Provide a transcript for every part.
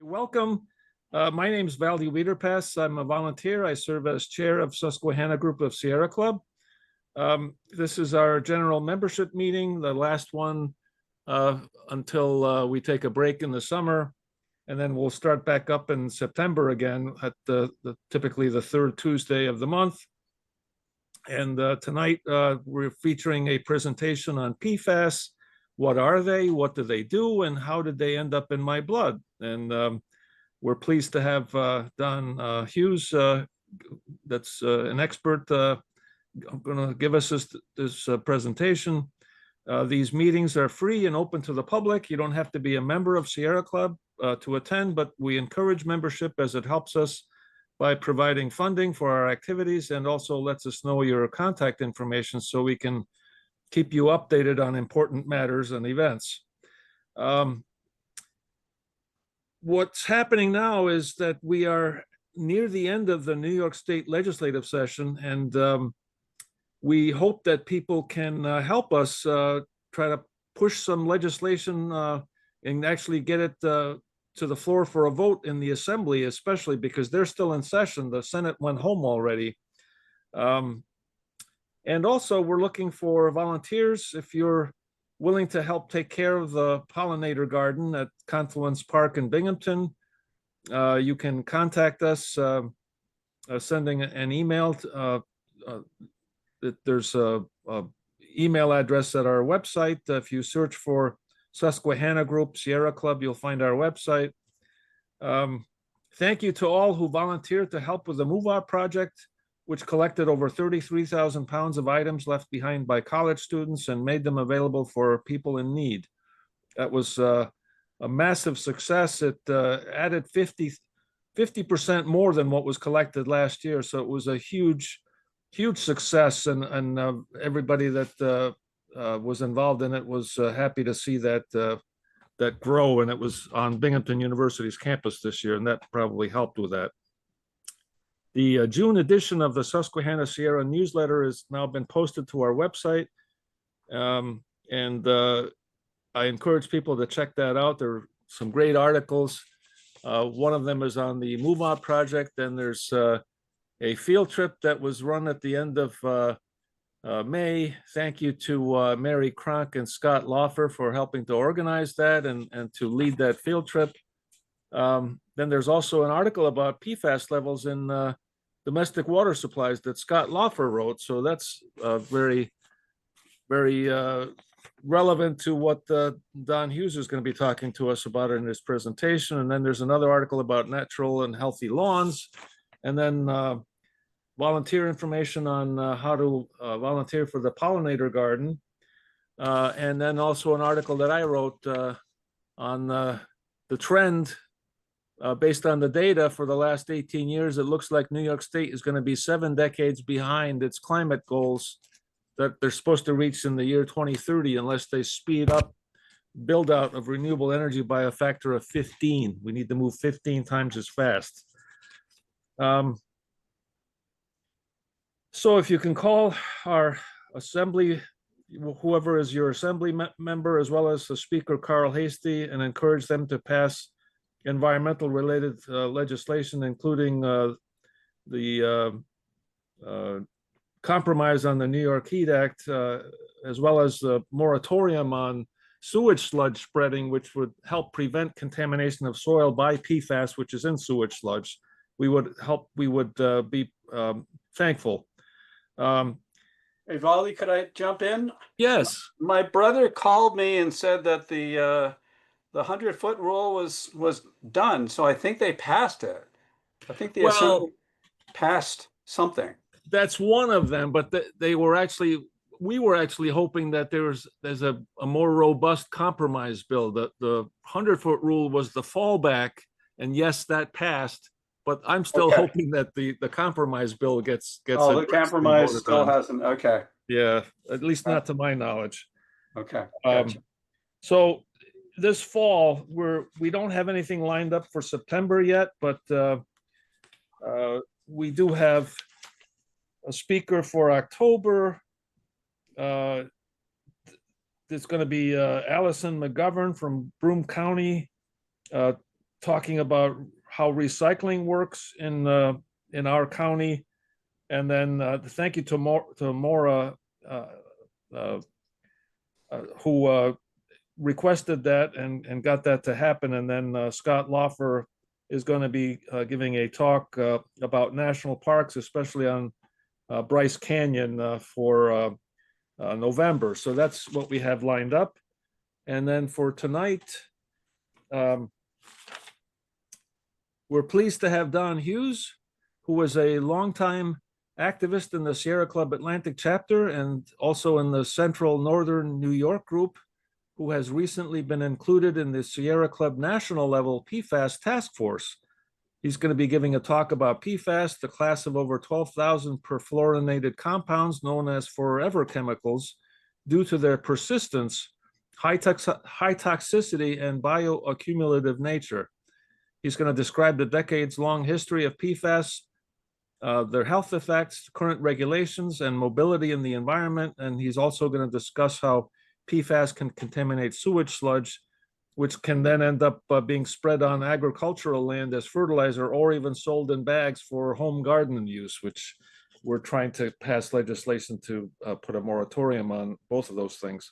Welcome. My name is Valdi Wiederpass. I'm a volunteer. I serve as chair of Susquehanna Group of Sierra Club. This is our general membership meeting, the last one until we take a break in the summer. And then we'll start back up in September again at typically the third Tuesday of the month. And tonight we're featuring a presentation on PFAS. What are they? What do they do? And how did they end up in my blood? And we're pleased to have Don Hughes, that's an expert, going to give us this presentation. These meetings are free and open to the public. You don't have to be a member of Sierra Club to attend, but we encourage membership as it helps us by providing funding for our activities and also lets us know your contact information so we can keep you updated on important matters and events. What's happening now is that we are near the end of the New York State legislative session, and we hope that people can help us try to push some legislation and actually get it to the floor for a vote in the Assembly, especially because they're still in session. The Senate went home already. And also, we're looking for volunteers. If you're willing to help take care of the pollinator garden at Confluence Park in Binghamton, you can contact us sending an email. There's an email address at our website. If you search for Susquehanna Group, Sierra Club, you'll find our website. Thank you to all who volunteered to help with the Move Out project, which collected over 33,000 pounds of items left behind by college students and made them available for people in need. That was a massive success. It added 50% more than what was collected last year. So it was a huge success, and everybody that was involved in it was happy to see that grow, and it was on Binghamton University's campus this year, and that probably helped with that. The June edition of the Susquehanna Sierra newsletter has now been posted to our website, and I encourage people to check that out. There are some great articles. One of them is on the Move Out project, and there's a field trip that was run at the end of May. Thank you to Mary Cronk and Scott Laufer for helping to organize that and to lead that field trip. Then there's also an article about PFAS levels in domestic water supplies that Scott Laufer wrote. So that's very, very relevant to what Don Hughes is going to be talking to us about in his presentation. And then there's another article about natural and healthy lawns. And then volunteer information on how to volunteer for the pollinator garden. And then also an article that I wrote on the trend based on the data for the last 18 years. It looks like New York State is going to be 7 decades behind its climate goals that they're supposed to reach in the year 2030 unless they speed up build out of renewable energy by a factor of 15. We need to move 15 times as fast. So if you can call our assembly, whoever is your assembly member, as well as the speaker, Carl Hasty, and encourage them to pass environmental related legislation, including the compromise on the New York Heat Act, as well as the moratorium on sewage sludge spreading, which would help prevent contamination of soil by PFAS, which is in sewage sludge. We would be thankful. Hey, Valdi, could I jump in? Yes. My brother called me and said that the 100-foot rule was done, so I think they passed it. I think the Assembly passed something. That's one of them, but we were actually hoping that there's a more robust compromise bill. The 100-foot rule was the fallback, and yes, that passed. But I'm still hoping that the compromise bill gets. Oh, the compromise still hasn't. Okay. Yeah, at least not to my knowledge. Okay. Gotcha. So this fall, we don't have anything lined up for September yet, but we do have a speaker for October. There's going to be Allison McGovern from Broome County talking about how recycling works in our county. And then thank you to Maura, who requested that and got that to happen. And then Scott Loffer is going to be giving a talk about national parks, especially on Bryce Canyon for November. So that's what we have lined up. And then for tonight, we're pleased to have Don Hughes, who was a longtime activist in the Sierra Club Atlantic chapter and also in the Central Northern New York group, who has recently been included in the Sierra Club national level PFAS task force. He's going to be giving a talk about PFAS, the class of over 12,000 perfluorinated compounds known as forever chemicals due to their persistence, high toxicity, and bio-accumulative nature. He's going to describe the decades-long history of PFAS, their health effects, current regulations, and mobility in the environment. And he's also going to discuss how PFAS can contaminate sewage sludge, which can then end up being spread on agricultural land as fertilizer or even sold in bags for home garden use, which we're trying to pass legislation to put a moratorium on both of those things.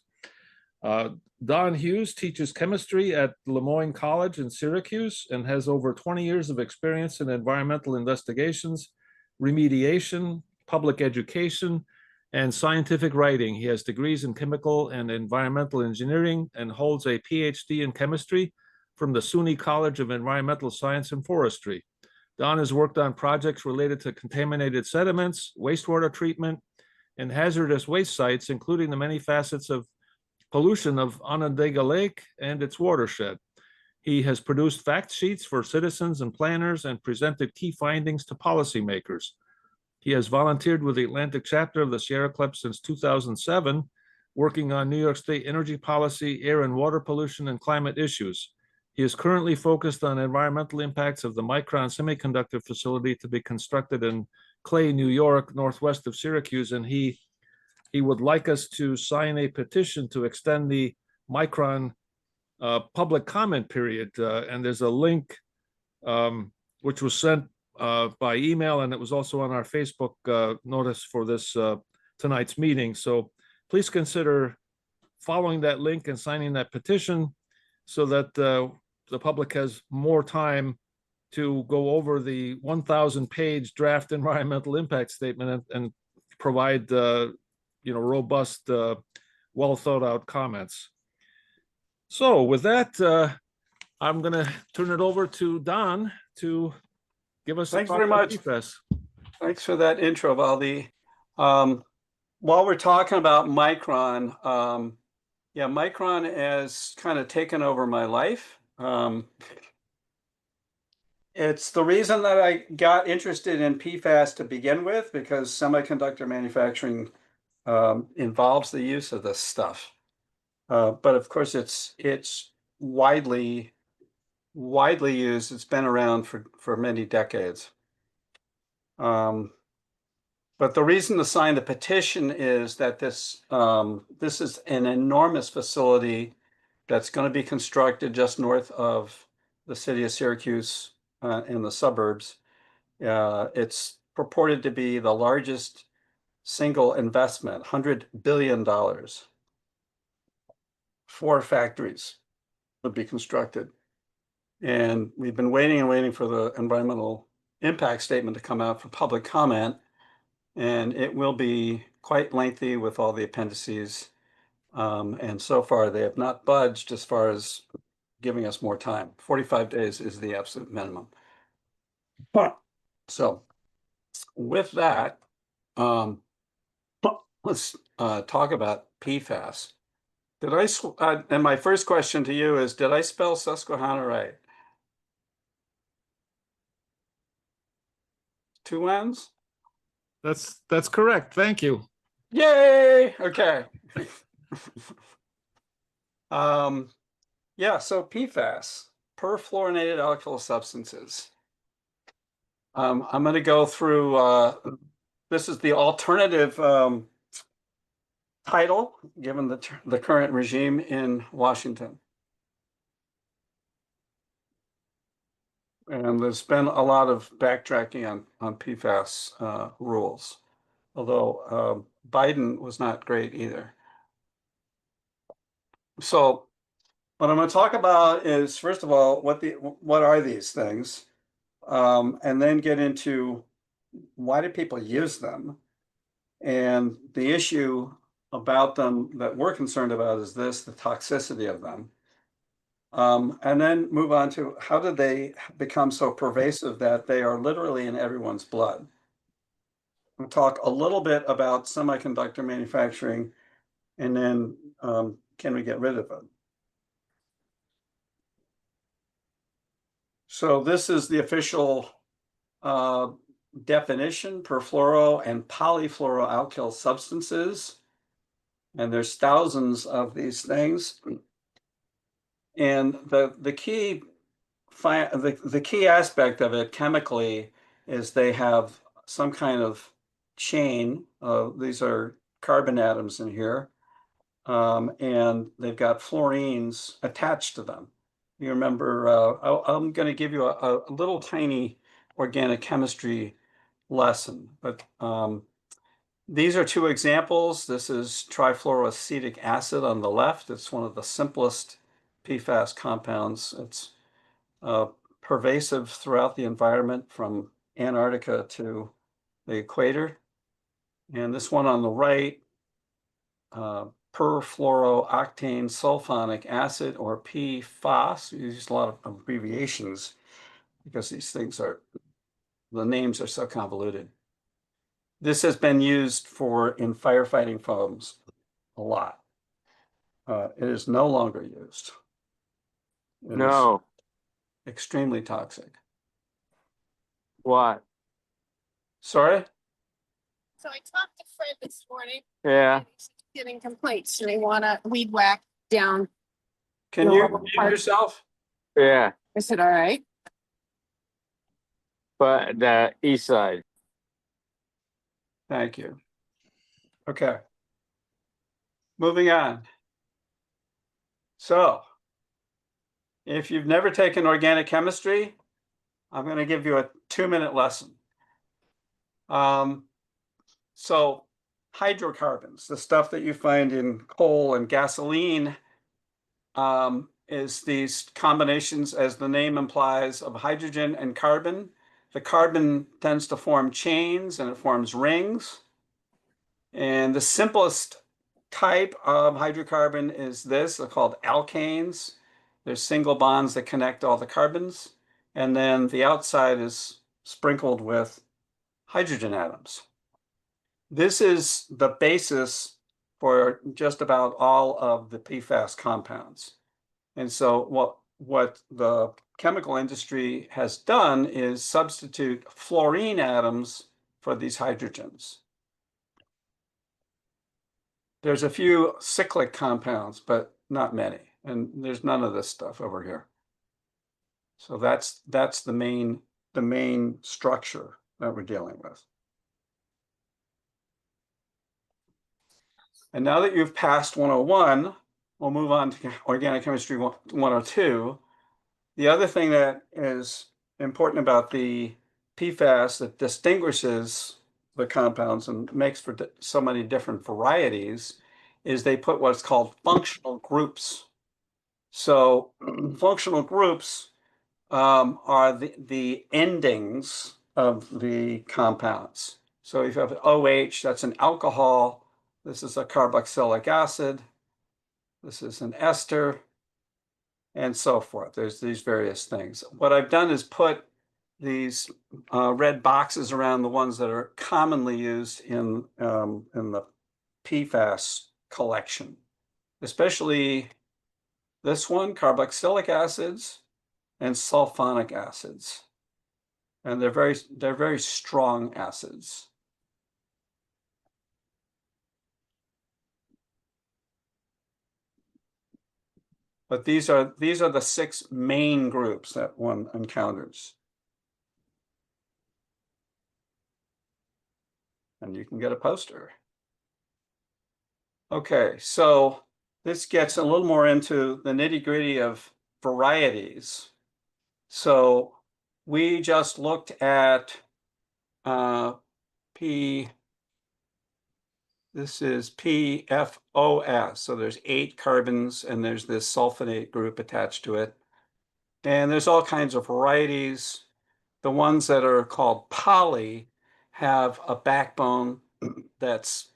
Don Hughes teaches chemistry at Moyne College in Syracuse and has over 20 years of experience in environmental investigations, remediation, public education, and scientific writing. He has degrees in chemical and environmental engineering and holds a Ph.D. in chemistry from the SUNY College of Environmental Science and Forestry. Don has worked on projects related to contaminated sediments, wastewater treatment, and hazardous waste sites, including the many facets of pollution of Onondaga Lake and its watershed. He has produced fact sheets for citizens and planners and presented key findings to policymakers. He has volunteered with the Atlantic chapter of the Sierra Club since 2007, working on New York State energy policy, air and water pollution, and climate issues. He is currently focused on environmental impacts of the Micron semiconductor facility to be constructed in Clay, New York, northwest of Syracuse, and he would like us to sign a petition to extend the Micron public comment period. And there's a link which was sent by email, and it was also on our Facebook notice for this tonight's meeting. So please consider following that link and signing that petition so that the public has more time to go over the 1,000-page draft environmental impact statement and provide robust, well thought out comments. So with that, I'm going to turn it over to Don to give us. Thanks very much. PFAS. Thanks for that intro, Valdi. While we're talking about Micron, yeah, Micron has kind of taken over my life. It's the reason that I got interested in PFAS to begin with, because semiconductor manufacturing involves the use of this stuff. But of course, it's widely used. It's been around for many decades. But the reason to sign the petition is that this is an enormous facility that's going to be constructed just north of the city of Syracuse in the suburbs. It's purported to be the largest single investment, $100 billion. 4 factories would be constructed. And we've been waiting and waiting for the environmental impact statement to come out for public comment. And it will be quite lengthy with all the appendices. And so far, they have not budged as far as giving us more time. 45 days is the absolute minimum. So with that, let's talk about PFAS. And my first question to you is, did I spell Susquehanna right? 2 N's? That's correct. Thank you. Yay! Okay. Yeah, so PFAS, perfluorinated alkyl substances. I'm going to go through, this is the alternative title, given the current regime in Washington. And there's been a lot of backtracking on PFAS rules, although Biden was not great either. So what I'm going to talk about is, first of all, what are these things? And then get into why do people use them? And the issue about them that we're concerned about is this, the toxicity of them. And then move on to how did they become so pervasive that they are literally in everyone's blood? We'll talk a little bit about semiconductor manufacturing, and then can we get rid of it? So this is the official definition: perfluoro and polyfluoroalkyl substances. And there's thousands of these things. And the key aspect of it chemically is they have some kind of chain. These are carbon atoms in here, and they've got fluorines attached to them. You remember, I'm going to give you a little tiny organic chemistry lesson, but these are two examples. This is trifluoroacetic acid on the left. It's one of the simplest PFAS compounds. It's pervasive throughout the environment from Antarctica to the equator. And this one on the right, perfluorooctane sulfonic acid, or PFAS. We use a lot of abbreviations because these things are, the names are so convoluted. This has been used in firefighting foams a lot. It is no longer used. It is extremely toxic. What? Sorry? So I talked to Fred this morning. Yeah. And he's getting complaints and they want to weed whack down. Can you mute yourself? Yeah. I said, all right. But the east side. Thank you. Okay. Moving on. So, if you've never taken organic chemistry, I'm going to give you a 2-minute lesson. So, hydrocarbons, the stuff that you find in coal and gasoline, is these combinations, as the name implies, of hydrogen and carbon. The carbon tends to form chains and it forms rings. And the simplest type of hydrocarbon is this. They're called alkanes. There's single bonds that connect all the carbons. And then the outside is sprinkled with hydrogen atoms. This is the basis for just about all of the PFAS compounds. And so what the chemical industry has done is substitute fluorine atoms for these hydrogens. There's a few cyclic compounds, but not many. And there's none of this stuff over here. So that's the main structure that we're dealing with. And now that you've passed 101, we'll move on to organic chemistry 102. The other thing that is important about the PFAS that distinguishes the compounds and makes for so many different varieties is they put what's called functional groups. So functional groups are the endings of the compounds. So if you have OH, that's an alcohol. This is a carboxylic acid. This is an ester, and so forth. There's these various things. What I've done is put these red boxes around the ones that are commonly used in the PFAS collection, especially this one, carboxylic acids and sulfonic acids. And they're very strong acids. But these are the 6 main groups that one encounters. And you can get a poster. Okay, so this gets a little more into the nitty-gritty of varieties. So we just looked at this is PFOS. So there's 8 carbons and there's this sulfonate group attached to it. And there's all kinds of varieties. The ones that are called poly have a backbone that's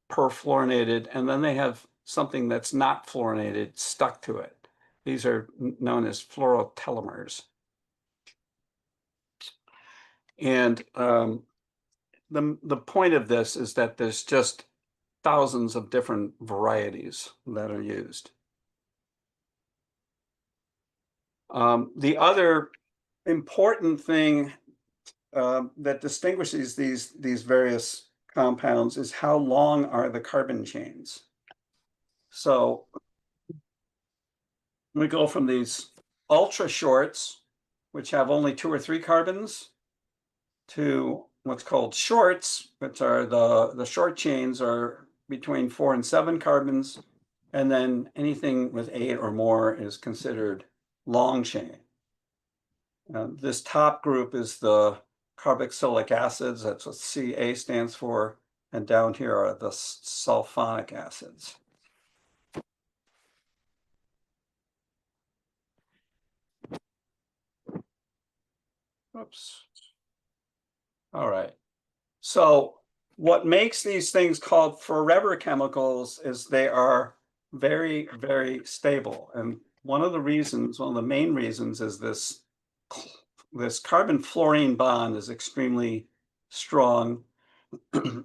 perfluorinated, and then they have something that's not fluorinated stuck to it. These are known as fluorotelomers. And the point of this is that there's just thousands of different varieties that are used. The other important thing that distinguishes these various compounds is how long are the carbon chains. So we go from these ultra shorts, which have only 2 or 3 carbons, to what's called shorts, which are the short chains are between 4 and 7 carbons, and then anything with 8 or more is considered long chain. This top group is the carboxylic acids, that's what Ca stands for, and down here are the sulfonic acids. Oops. All right. So what makes these things called forever chemicals is they are very, very stable. And one of the main reasons is this carbon fluorine bond is extremely strong.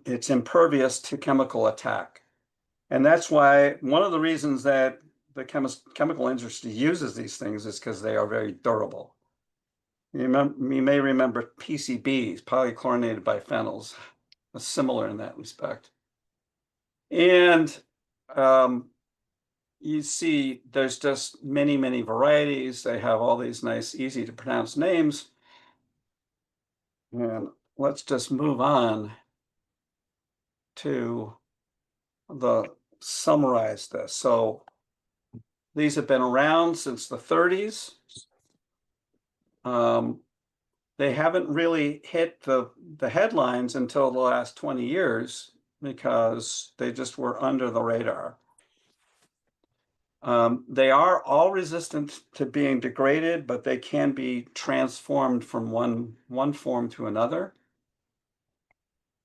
It's impervious to chemical attack. And that's why one of the reasons that the chemical industry uses these things is because they are very durable. You may remember PCBs, polychlorinated biphenyls, similar in that respect. And you see there's just many, many varieties. They have all these nice, easy to pronounce names. And let's just move on to summarize this. So these have been around since the 30s. They haven't really hit the headlines until the last 20 years because they just were under the radar. They are all resistant to being degraded, but they can be transformed from one form to another.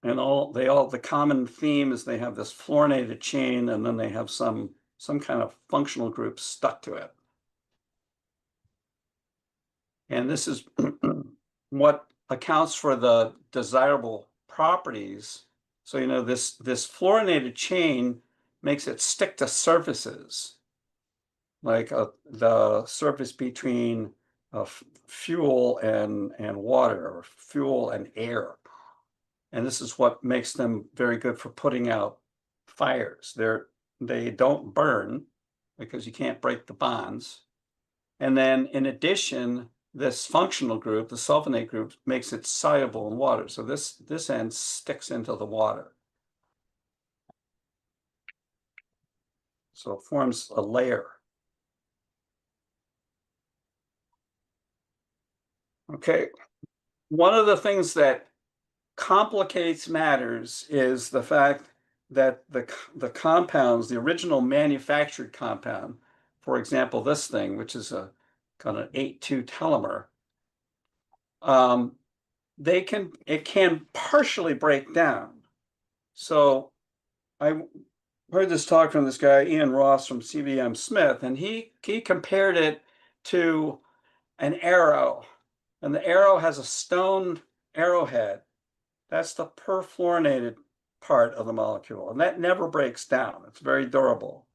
And the common theme is they have this fluorinated chain, and then they have some kind of functional group stuck to it. And this is what accounts for the desirable properties. So, you know, this fluorinated chain makes it stick to surfaces, like the surface between fuel and water, or fuel and air. And this is what makes them very good for putting out fires. They don't burn because you can't break the bonds. And then in addition, this functional group, the sulfonate group, makes it soluble in water. So this end sticks into the water. So it forms a layer. Okay, one of the things that complicates matters is the fact that the compounds, the original manufactured compound, for example, this thing, which is a kind of 8,2 telomer, it can partially break down. So I heard this talk from this guy, Ian Ross from CBM Smith, and he compared it to an arrow, and the arrow has a stone arrowhead. That's the perfluorinated part of the molecule, and that never breaks down. It's very durable.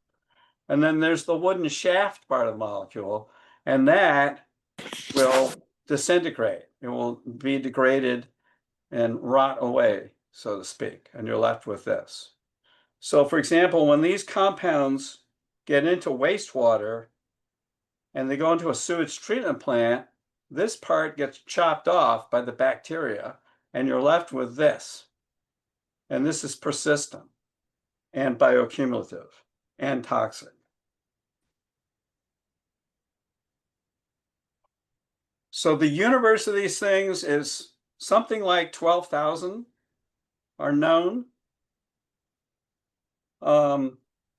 And then there's the wooden shaft part of the molecule, and that will disintegrate. It will be degraded and rot away, so to speak, and you're left with this. So, for example, when these compounds get into wastewater and they go into a sewage treatment plant, this part gets chopped off by the bacteria, and you're left with this. And this is persistent and bio-accumulative and toxic. So the universe of these things is something like 12,000 are known.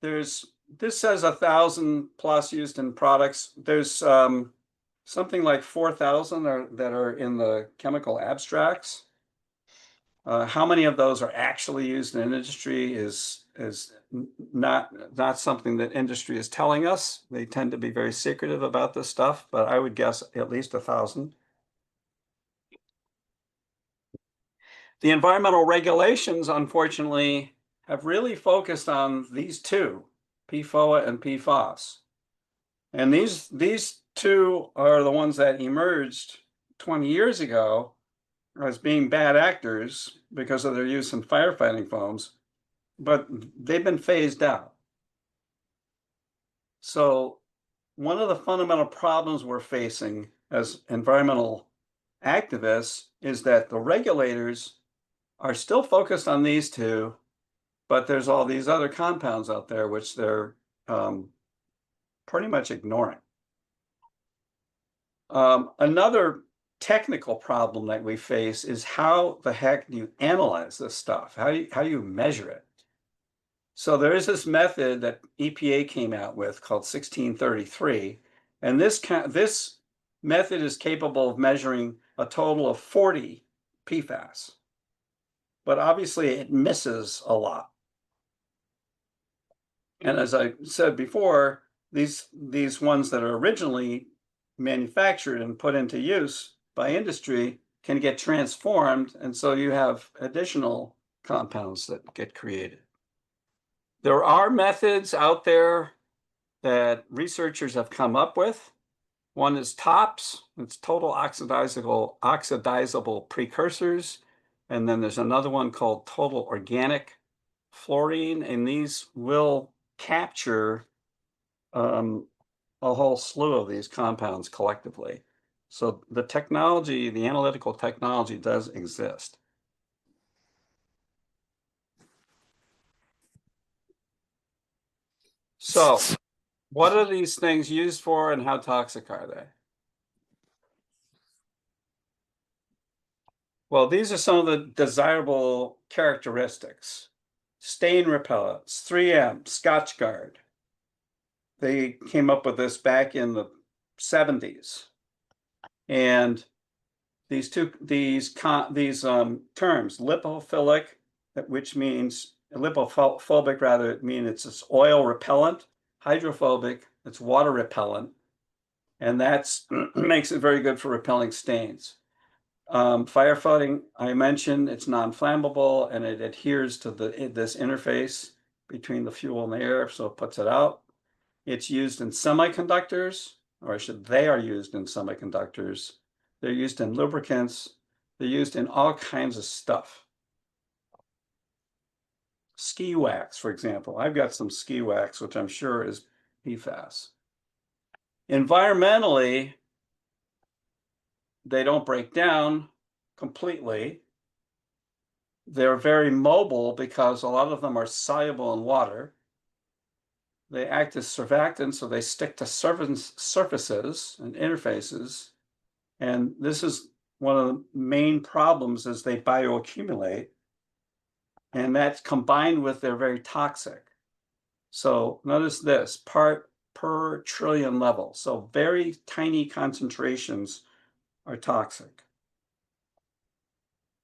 This says 1,000 plus used in products. There's something like 4,000 that are in the chemical abstracts. How many of those are actually used in industry is not something that industry is telling us. They tend to be very secretive about this stuff, but I would guess at least 1,000. The environmental regulations, unfortunately, have really focused on these two, PFOA and PFAS. And these two are the ones that emerged 20 years ago as being bad actors because of their use in firefighting foams, but they've been phased out. So one of the fundamental problems we're facing as environmental activists is that the regulators are still focused on these two, but there's all these other compounds out there which they're pretty much ignoring. Another technical problem that we face is how the heck do you analyze this stuff? How do you measure it? So there is this method that EPA came out with called 1633, and this method is capable of measuring a total of 40 PFAS, but obviously it misses a lot. And as I said before, these ones that are originally manufactured and put into use by industry can get transformed, and so you have additional compounds that get created. There are methods out there that researchers have come up with. One is TOPS, it's total oxidizable precursors, and then there's another one called total organic fluorine, and these will capture a whole slew of these compounds collectively. So the technology, the analytical technology does exist. So what are these things used for and how toxic are they? Well, these are some of the desirable characteristics. Stain repellents, 3M, Scotchgard. They came up with this back in the 70s. And these terms, lipophilic, which means lipophobic, rather, it means it's this oil repellent, hydrophobic, it's water repellent, and that's makes it very good for repelling stains. Firefighting, I mentioned, it's non-flammable and it adheres to this interface between the fuel and the air, so it puts it out. It's used in semiconductors, or they are used in semiconductors. They're used in lubricants. They're used in all kinds of stuff. Ski wax, for example. I've got some ski wax, which I'm sure is PFAS. Environmentally, they don't break down completely. They're very mobile because a lot of them are soluble in water. They act as surfactants, so they stick to surfaces and interfaces. And this is one of the main problems is they bioaccumulate. And that's combined with they're very toxic. So notice this, part per trillion level. So very tiny concentrations are toxic.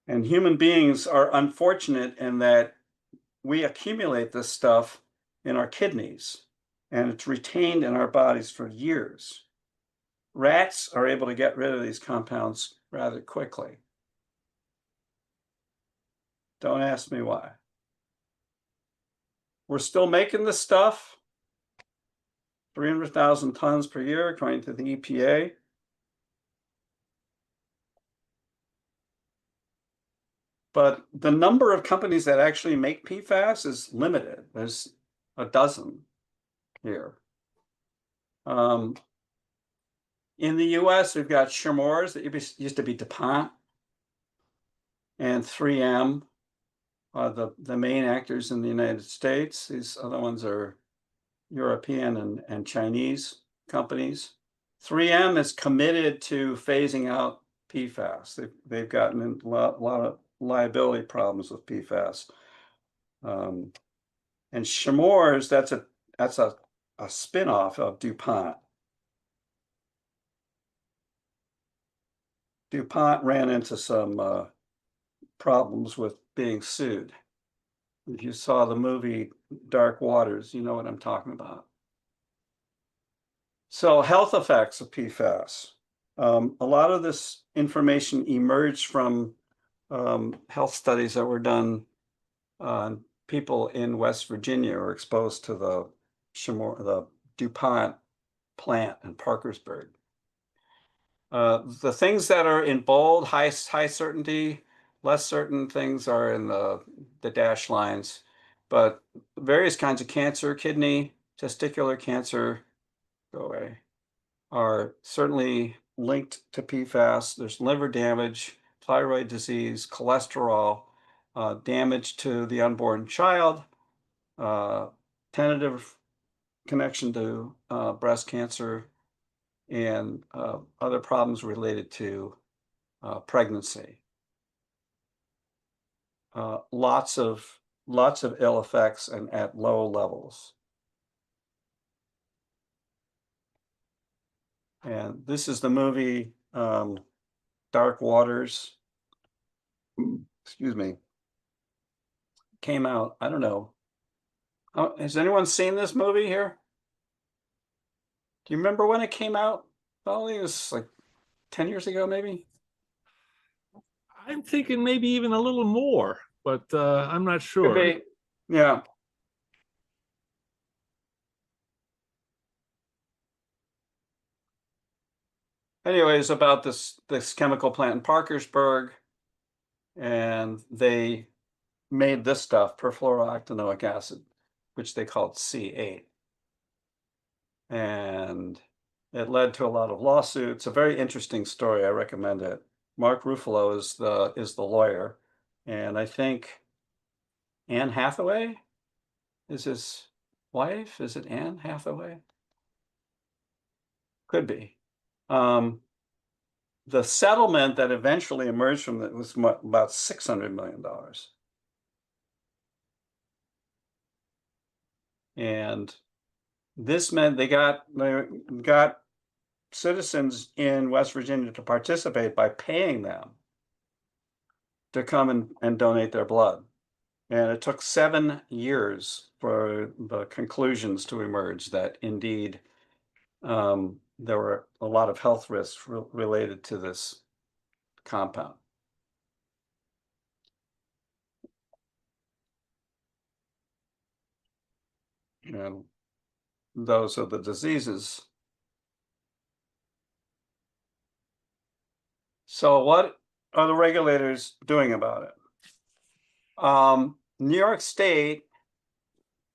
And human beings are unfortunate in that we accumulate this stuff in our kidneys, and it's retained in our bodies for years. Rats are able to get rid of these compounds rather quickly. Don't ask me why. We're still making this stuff, 300,000 tons per year, according to the EPA. But the number of companies that actually make PFAS is limited. There's a dozen here. In the US, we've got Chemours, that used to be DuPont, and 3M are the main actors in the United States. These other ones are European and Chinese companies. 3M is committed to phasing out PFAS. They've gotten in a lot of liability problems with PFAS. And Chemours, that's a spin-off of DuPont. DuPont ran into some problems with being sued. If you saw the movie Dark Waters, you know what I'm talking about. So health effects of PFAS. A lot of this information emerged from health studies that were done on people in West Virginia were exposed to the DuPont plant in Parkersburg. The things that are in bold, high certainty, less certain things are in the dashed lines, but various kinds of cancer, kidney, testicular cancer, go away, are certainly linked to PFAS. There's liver damage, thyroid disease, cholesterol, damage to the unborn child, tentative connection to breast cancer, and other problems related to pregnancy. Lots of ill effects and at low levels. And this is the movie Dark Waters. Excuse me. Came out, I don't know. Has anyone seen this movie here? Do you remember when it came out? Probably it was like 10 years ago, maybe. I'm thinking maybe even a little more, but I'm not Could sure. be. Yeah. Anyways, about this chemical plant in Parkersburg, and they made this stuff, perfluoroctanoic acid, which they called C8. And it led to a lot of lawsuits. A very interesting story. I recommend it. Mark Ruffalo is the lawyer, and I think Anne Hathaway is his wife. Is it Anne Hathaway? Could be. The settlement that eventually emerged from it was about $600 million. And this meant they got citizens in West Virginia to participate by paying them to come and donate their blood. And it took 7 years for the conclusions to emerge that indeed there were a lot of health risks related to this compound. And those are the diseases. So what are the regulators doing about it? New York State,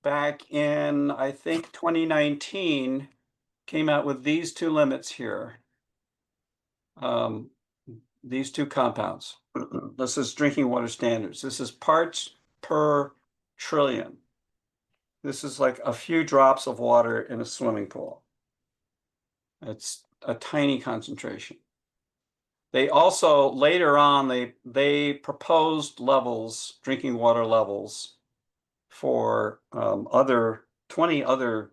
back in, I think, 2019, came out with these two limits here. These two compounds. This is drinking water standards. This is parts per trillion. This is like a few drops of water in a swimming pool. It's a tiny concentration. They also, later on, they proposed levels, drinking water levels, for 20 other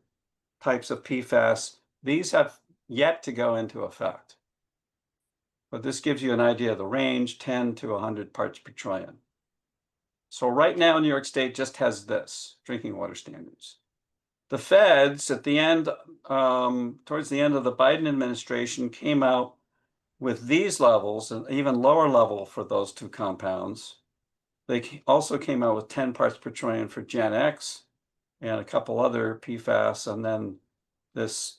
types of PFAS. These have yet to go into effect. But this gives you an idea of the range, 10 to 100 parts per trillion. So right now, New York State just has this, drinking water standards. The feds, at the end, towards the end of the Biden administration, came out with these levels, an even lower level for those two compounds. They also came out with 10 parts per trillion for Gen X and a couple other PFAS. And then this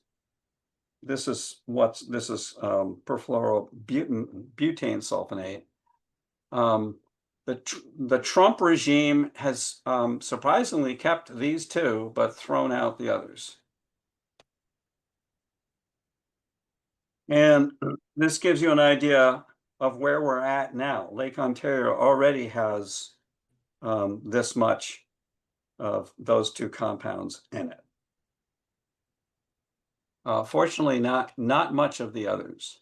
is perfluorobutane sulfonate. The Trump regime has surprisingly kept these two, but thrown out the others. And this gives you an idea of where we're at now. Lake Ontario already has this much of those two compounds in it. Fortunately, not much of the others.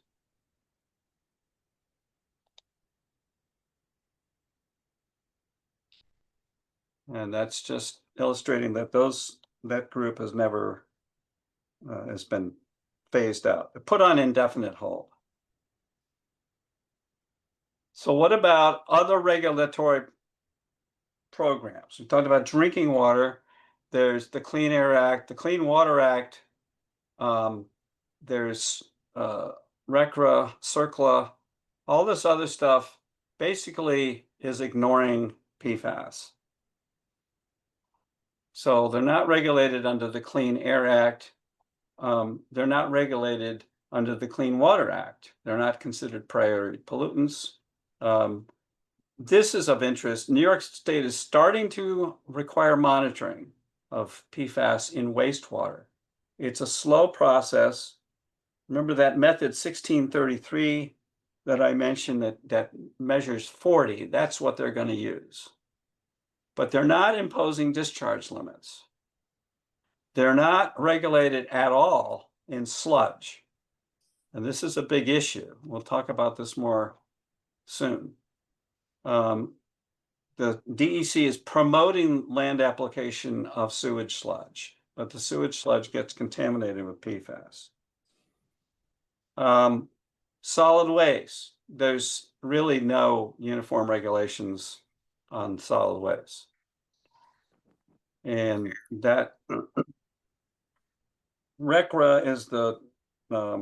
And that's just illustrating that that group has never has been phased out, put on indefinite hold. So what about other regulatory programs? We talked about drinking water. There's the Clean Air Act, the Clean Water Act. There's RCRA, CERCLA, all this other stuff basically is ignoring PFAS. So they're not regulated under the Clean Air Act. They're not regulated under the Clean Water Act. They're not considered priority pollutants. This is of interest. New York State is starting to require monitoring of PFAS in wastewater. It's a slow process. Remember that method 1633 that I mentioned that measures 40, that's what they're going to use. But they're not imposing discharge limits. They're not regulated at all in sludge. And this is a big issue. We'll talk about this more soon. The DEC is promoting land application of sewage sludge, but the sewage sludge gets contaminated with PFAS. Solid waste. There's really no uniform regulations on solid waste. And that RCRA is the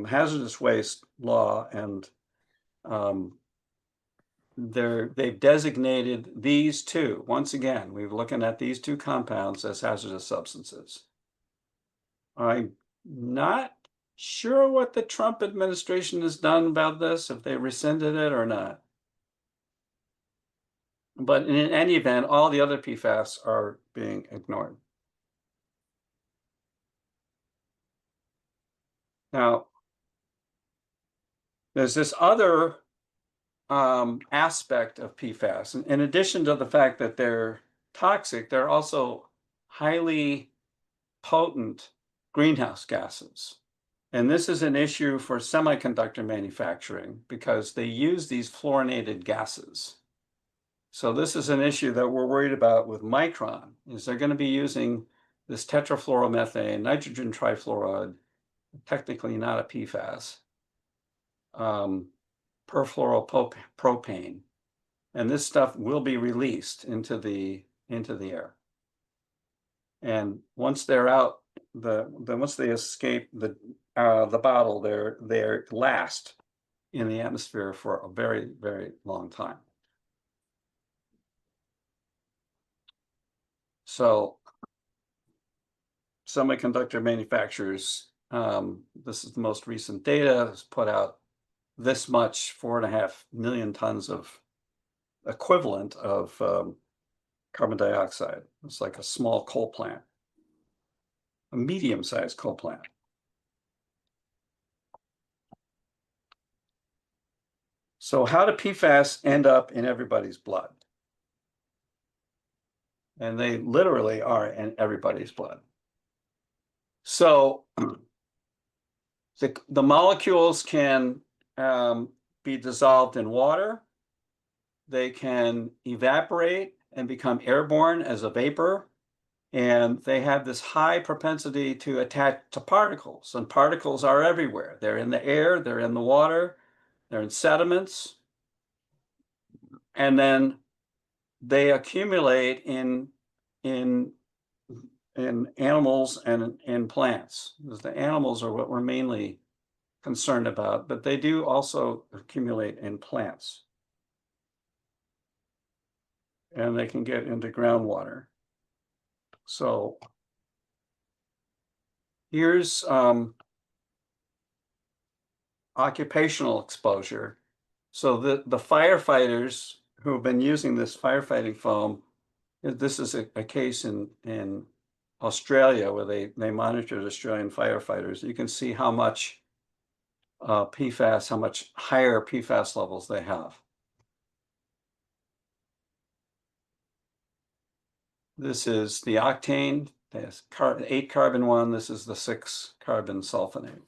hazardous waste law, and they've designated these two. Once again, we're looking at these two compounds as hazardous substances. I'm not sure what the Trump administration has done about this, if they rescinded it or not. But in any event, all the other PFAS are being ignored. Now, there's this other aspect of PFAS. In addition to the fact that they're toxic, they're also highly potent greenhouse gases. And this is an issue for semiconductor manufacturing because they use these fluorinated gases. So this is an issue that we're worried about with Micron, is they're going to be using this tetrafluoromethane, nitrogen trifluoride, technically not a PFAS, perfluoropropane, and this stuff will be released into the air. And once they're out, once they escape the bottle, they last in the atmosphere for a very, very long time. So semiconductor manufacturers, this is the most recent data, has put out this much, 4.5 million tons of equivalent of carbon dioxide. It's like a small coal plant, a medium-sized coal plant. So how do PFAS end up in everybody's blood? And they literally are in everybody's blood. So the molecules can be dissolved in water. They can evaporate and become airborne as a vapor. And they have this high propensity to attach to particles. And particles are everywhere. They're in the air, they're in the water, they're in sediments. And then they accumulate in animals and in plants. Because the animals are what we're mainly concerned about, but they do also accumulate in plants. And they can get into groundwater. So here's occupational exposure. So the firefighters who have been using this firefighting foam, this is a case in Australia where they monitored Australian firefighters. You can see how much PFAS, how much higher PFAS levels they have. This is the octane There's 8 carbon one. This is the 6 carbon sulfonate.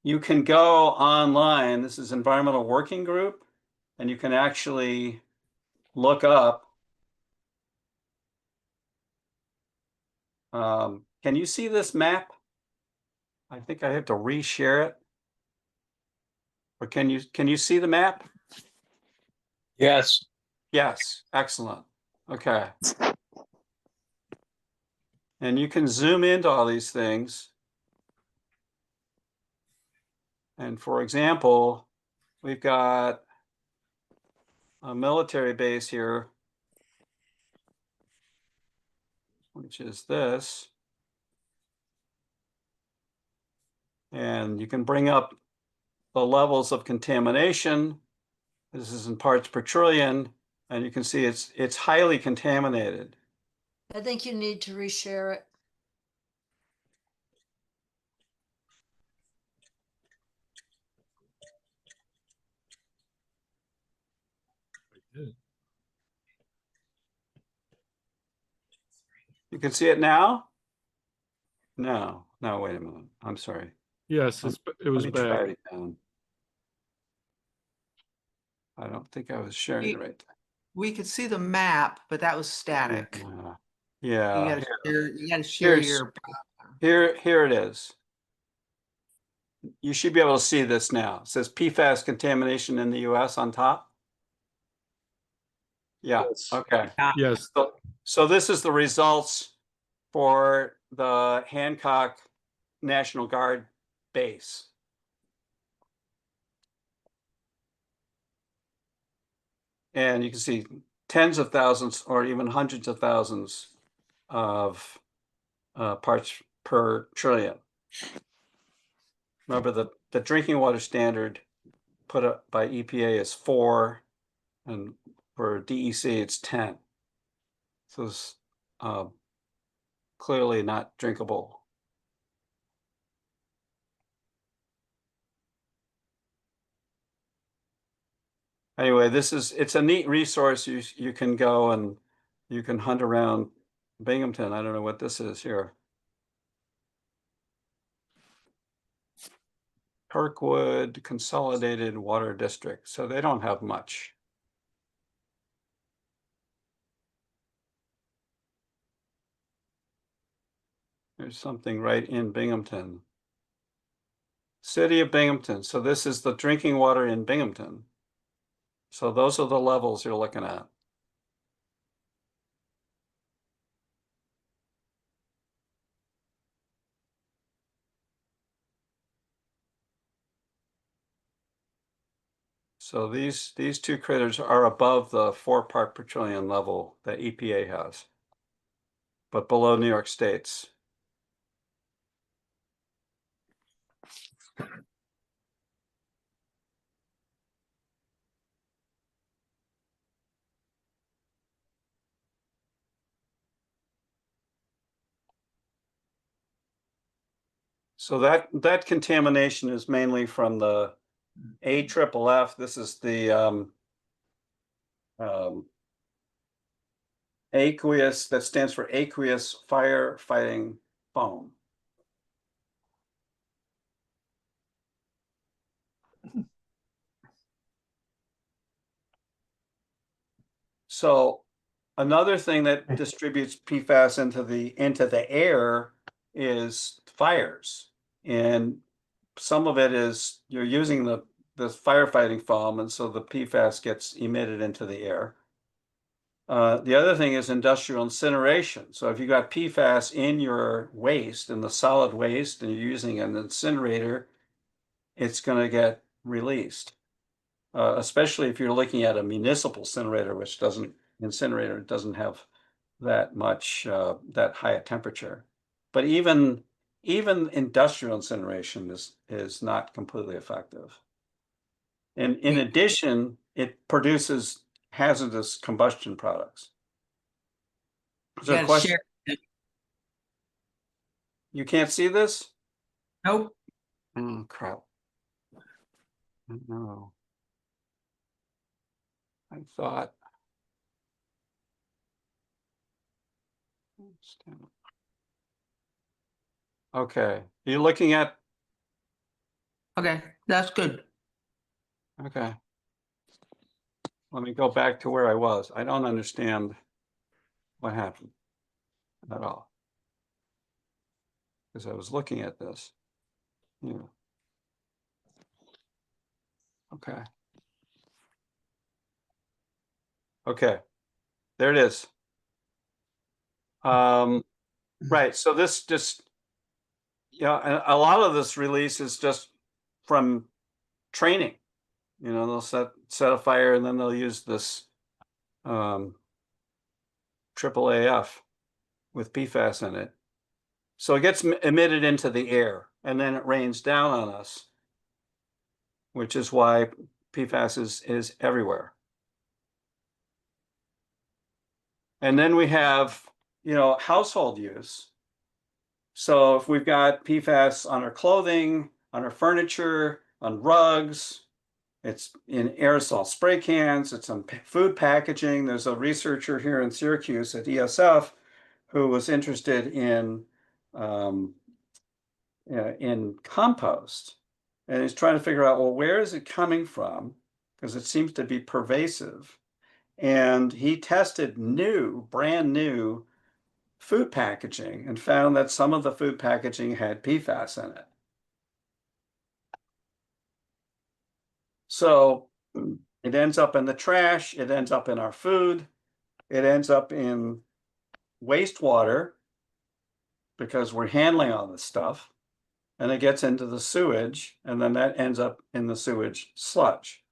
You can go online. This is Environmental Working Group, and you can actually look up. Can you see this map? I think I have to reshare it. Or can you see the map? Yes. Yes, excellent. Okay. And you can zoom into all these things. And for example, we've got a military base here, which is this. And you can bring up the levels of contamination. This is in parts per trillion, and you can see it's highly contaminated. I think you need to reshare it. You can see it now? No, wait a minute. I'm sorry. Yes, it was Let me try back. it again. I don't think I was sharing the right thing. We could see the map, but that was static. Yeah. You gotta share Here's- your. Here it is. You should be able to see this now. It says PFAS contamination in the US on top. Yeah, Yes. okay. Yes, So this is the results for the Hancock National Guard base. And you can see tens of thousands or even hundreds of thousands of parts per trillion. Remember the drinking water standard put up by EPA is 4, and for DEC it's 10. So it's clearly not drinkable. Anyway, it's a neat resource. You can go and you can hunt around Binghamton. I don't know what this is here. Kirkwood Consolidated Water District. So they don't have much. There's something right in Binghamton. City of Binghamton. So this is the drinking water in Binghamton. So those are the levels you're looking at. So these 2 critters are above the 4 part per trillion level that EPA has, but below New York State's. So that contamination is mainly from the AFFF. This is the aqueous, that stands for aqueous firefighting foam. So another thing that distributes PFAS into the air is fires. And some of it is you're using the firefighting foam, and so the PFAS gets emitted into the air. The other thing is industrial incineration. So if you got PFAS in your waste, in the solid waste, and you're using an incinerator, it's going to get released. Especially if you're looking at a municipal incinerator, which doesn't have that much that high a temperature. But even industrial incineration is not completely effective. And in addition, it produces hazardous combustion products. Is there a question? You can't see this? Nope. Oh, crap. No. I thought. Okay, you're looking at, Okay, that's good. okay. Let me go back to where I was. I don't understand what happened at all. Because I was looking at this. Yeah. Okay. Okay, there it is. Right, so this just, yeah, a lot of this release is just from training. You know, they'll set a fire and then they'll use this triple AF with PFAS in it. So it gets emitted into the air and then it rains down on us, which is why PFAS is everywhere. And then we have, you know, household use. So if we've got PFAS on our clothing, on our furniture, on rugs, it's in aerosol spray cans, it's on food packaging. There's a researcher here in Syracuse at ESF who was interested in compost. And he's trying to figure out, well, where is it coming from? Because it seems to be pervasive. And he tested brand new food packaging and found that some of the food packaging had PFAS in it. So it ends up in the trash, it ends up in our food, it ends up in wastewater because we're handling all this stuff, and it gets into the sewage, and then that ends up in the sewage sludge.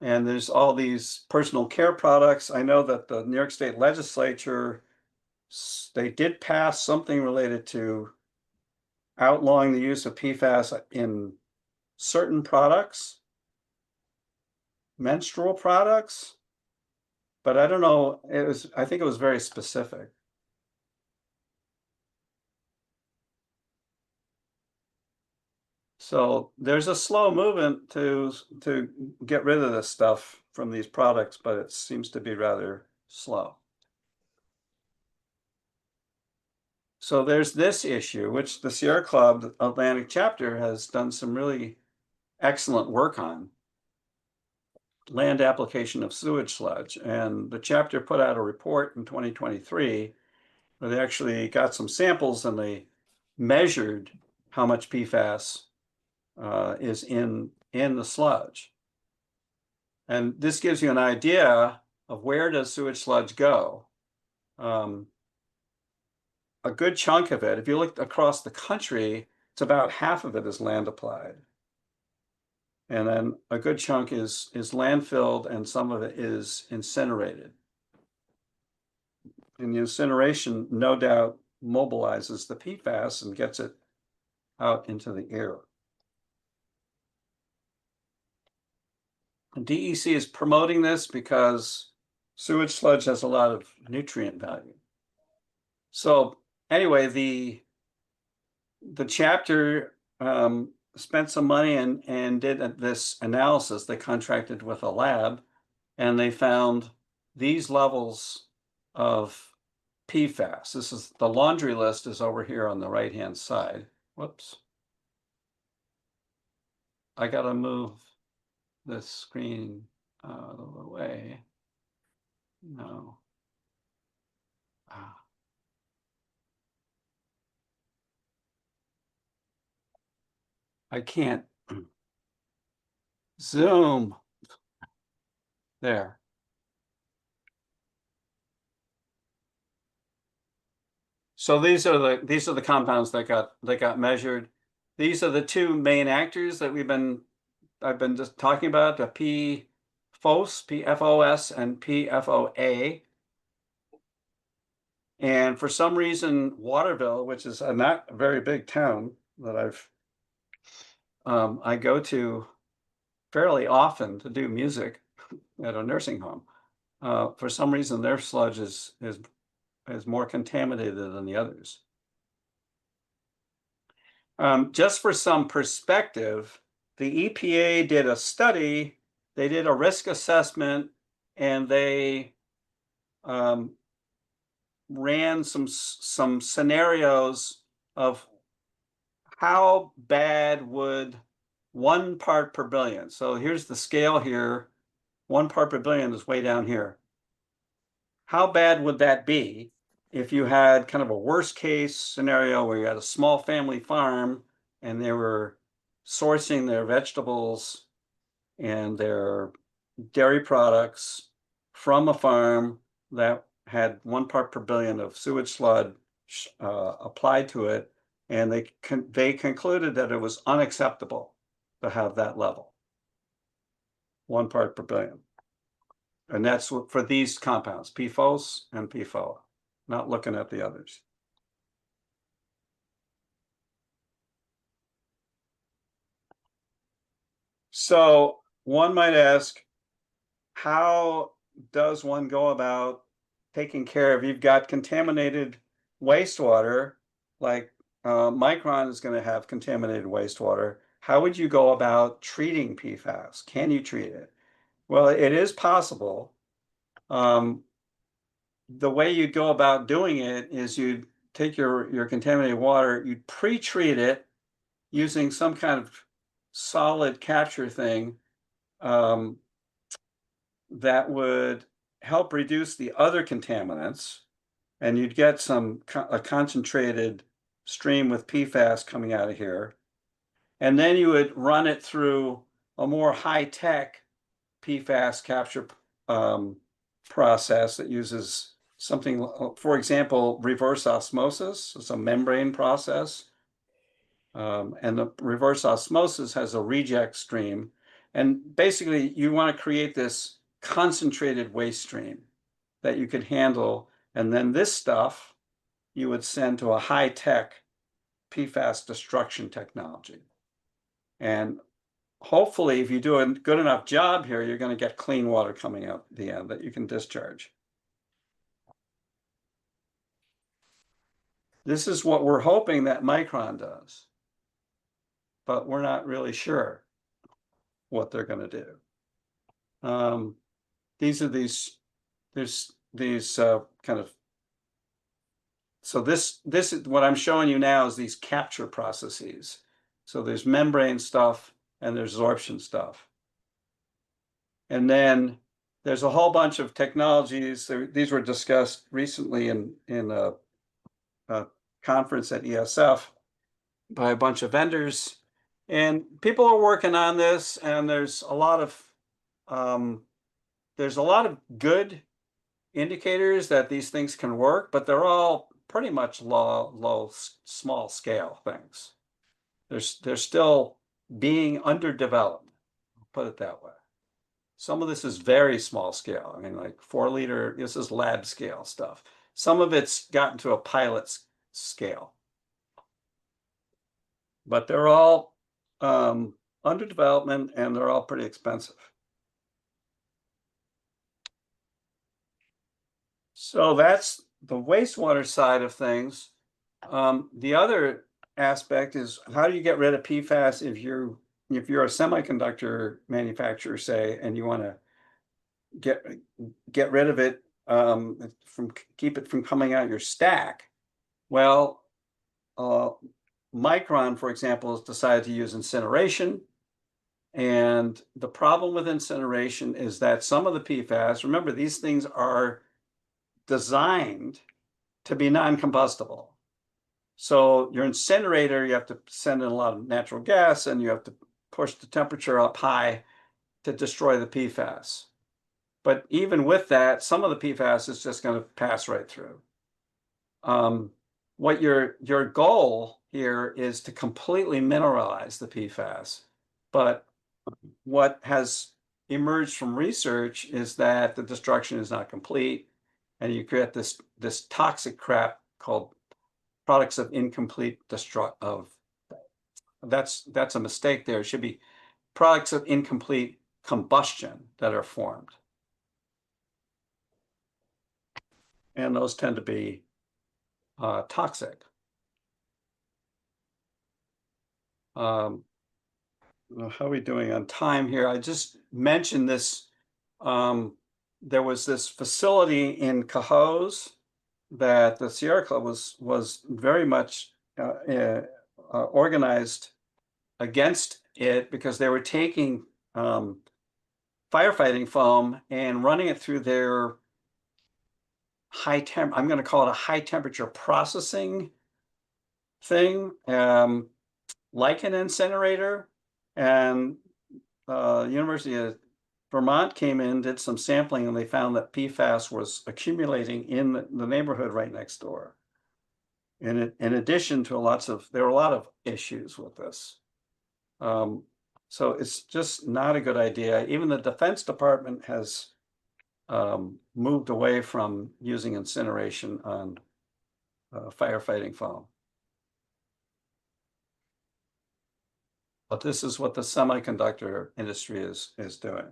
And there's all these personal care products. I know that the New York State Legislature, they did pass something related to outlawing the use of PFAS in certain products, menstrual products, but I don't know, I think it was very specific. So there's a slow movement to get rid of this stuff from these products, but it seems to be rather slow. So there's this issue, which the Sierra Club Atlantic chapter has done some really excellent work on. Land application of sewage sludge. And the chapter put out a report in 2023 where they actually got some samples and they measured how much PFAS is in the sludge. And this gives you an idea of where does sewage sludge go. A good chunk of it, if you look across the country, it's about half of it is land applied. And then a good chunk is landfilled and some of it is incinerated. And the incineration no doubt mobilizes the PFAS and gets it out into the air. And DEC is promoting this because sewage sludge has a lot of nutrient value. So anyway, the chapter spent some money and did this analysis. They contracted with a lab and they found these levels of PFAS. This is the laundry list is over here on the right-hand side. Whoops. I gotta move this screen out of the way. No. I can't zoom. There. So these are the compounds that got measured. These are the two main actors that I've been just talking about, the PFOS and PFOA. And for some reason, Waterville, which is a not very big town that I go to fairly often to do music at a nursing home. For some reason, their sludge is more contaminated than the others. Just for some perspective, the EPA did a study, they did a risk assessment, and they ran some scenarios of how bad would 1 part per billion. So here's the scale here. 1 part per billion is way down here. How bad would that be if you had kind of a worst case scenario where you had a small family farm and they were sourcing their vegetables and their dairy products from a farm that had 1 part per billion of sewage sludge applied to it, and they concluded that it was unacceptable to have that level, 1 part per billion. And that's for these compounds, PFOS and PFOA, not looking at the others. So one might ask, how does one go about taking care of, you've got contaminated wastewater, like Micron is going to have contaminated wastewater. How would you go about treating PFAS? Can you treat it? Well, it is possible. The way you'd go about doing it is you'd take your contaminated water, you'd pre-treat it using some kind of solid capture thing that would help reduce the other contaminants, and you'd get a concentrated stream with PFAS coming out of here. And then you would run it through a more high-tech PFAS capture process that uses something, for example, reverse osmosis. It's a membrane process. And the reverse osmosis has a reject stream. And basically, you want to create this concentrated waste stream that you could handle. And then this stuff you would send to a high-tech PFAS destruction technology. And hopefully, if you do a good enough job here, you're going to get clean water coming out the end that you can discharge. This is what we're hoping that Micron does, but we're not really sure what they're going to do. There's these kind of, so this is what I'm showing you now is these capture processes. So there's membrane stuff and there's absorption stuff. And then there's a whole bunch of technologies. These were discussed recently in a conference at ESF by a bunch of vendors. And people are working on this, and there's a lot of good indicators that these things can work, but they're all pretty much small scale things. They're still being underdeveloped, put it that way. Some of this is very small scale. I mean, like 4 liter, this is lab scale stuff. Some of it's gotten to a pilot scale. But they're all under development, and they're all pretty expensive. So that's the wastewater side of things. The other aspect is, how do you get rid of PFAS if you're a semiconductor manufacturer, say, and you want to get rid of it, keep it from coming out your stack? Well, Micron, for example, has decided to use incineration. And the problem with incineration is that some of the PFAS, remember, these things are designed to be non-combustible. So your incinerator, you have to send in a lot of natural gas, and you have to push the temperature up high to destroy the PFAS. But even with that, some of the PFAS is just going to pass right through. What your goal here is to completely mineralize the PFAS. But what has emerged from research is that the destruction is not complete, and you create this toxic crap called products of incomplete destruction. That's a mistake there. It should be products of incomplete combustion that are formed. And those tend to be toxic. how are we doing on time here? I just mentioned this. There was this facility in Cohoes that the Sierra Club was very much organized against it because they were taking firefighting foam and running it through their I'm going to call it a high temperature processing thing, like an incinerator. And University of Vermont came in, did some sampling, and they found that PFAS was accumulating in the neighborhood right next door. In addition to there were a lot of issues with this. So it's just not a good idea. Even the Defense Department has moved away from using incineration on firefighting foam. But this is what the semiconductor industry is doing.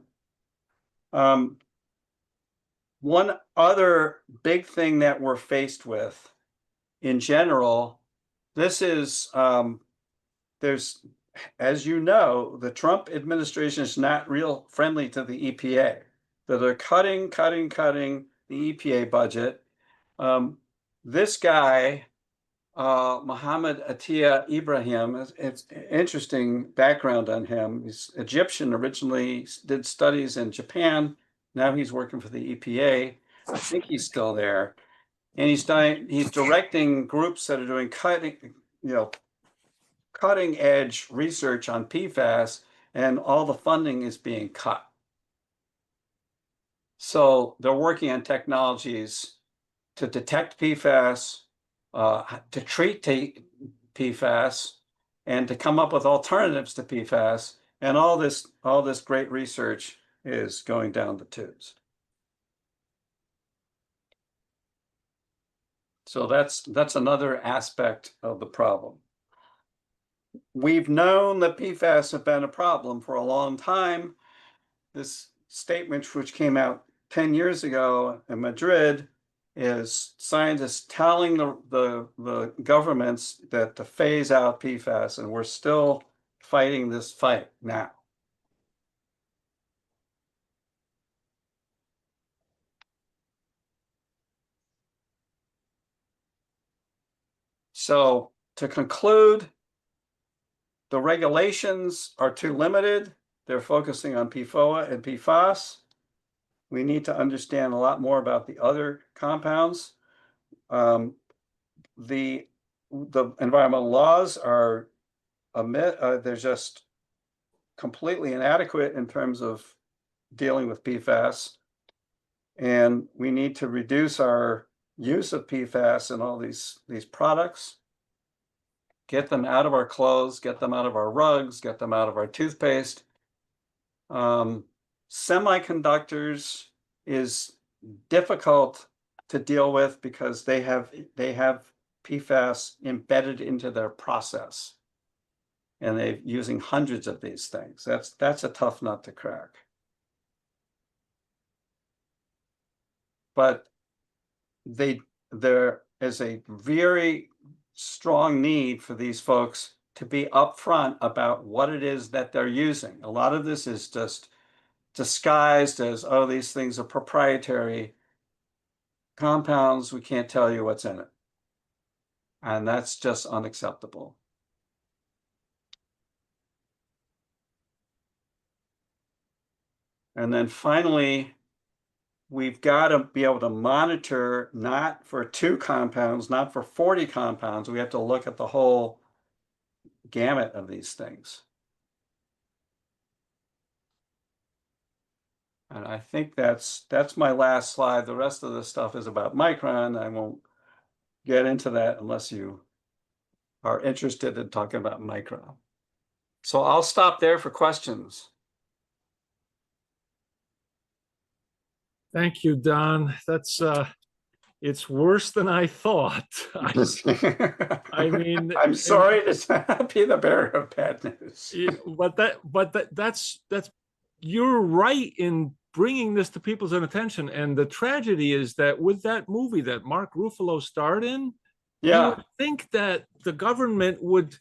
One other big thing that we're faced with in general, this is, as you know, the Trump administration is not real friendly to the EPA. That they're cutting the EPA budget. This guy, Mohammed Atiyah Ibrahim, it's interesting background on him. He's Egyptian, originally did studies in Japan. Now he's working for the EPA. I think he's still there. And he's directing groups that are doing cutting edge research on PFAS, and all the funding is being cut. So they're working on technologies to detect PFAS, to treat PFAS, and to come up with alternatives to PFAS. And all this great research is going down the tubes. So that's another aspect of the problem. We've known that PFAS have been a problem for a long time. This statement, which came out 10 years ago in Madrid, is scientists telling the governments that to phase out PFAS, and we're still fighting this fight now. So to conclude, the regulations are too limited. They're focusing on PFOA and PFAS. We need to understand a lot more about the other compounds. The environmental laws are they're just completely inadequate in terms of dealing with PFAS. And we need to reduce our use of PFAS in all these products. Get them out of our clothes, get them out of our rugs, get them out of our toothpaste. Semiconductors is difficult to deal with because they have PFAS embedded into their process, and they're using hundreds of these things. That's a tough nut to crack. But there is a very strong need for these folks to be upfront about what it is that they're using. A lot of this is just disguised as, oh, these things are proprietary compounds. We can't tell you what's in it. And that's just unacceptable. And then finally, we've got to be able to monitor not for 2 compounds, not for 40 compounds. We have to look at the whole gamut of these things. And I think that's my last slide. The rest of this stuff is about Micron. I won't get into that unless you are interested in talking about Micron. So I'll stop there for questions. Thank you, Don. That's it's worse than I thought. I mean, I'm sorry to be the bearer of bad news. but that's you're right in bringing this to people's attention. And the tragedy is that with that movie that Mark Ruffalo starred in, you would think that the government would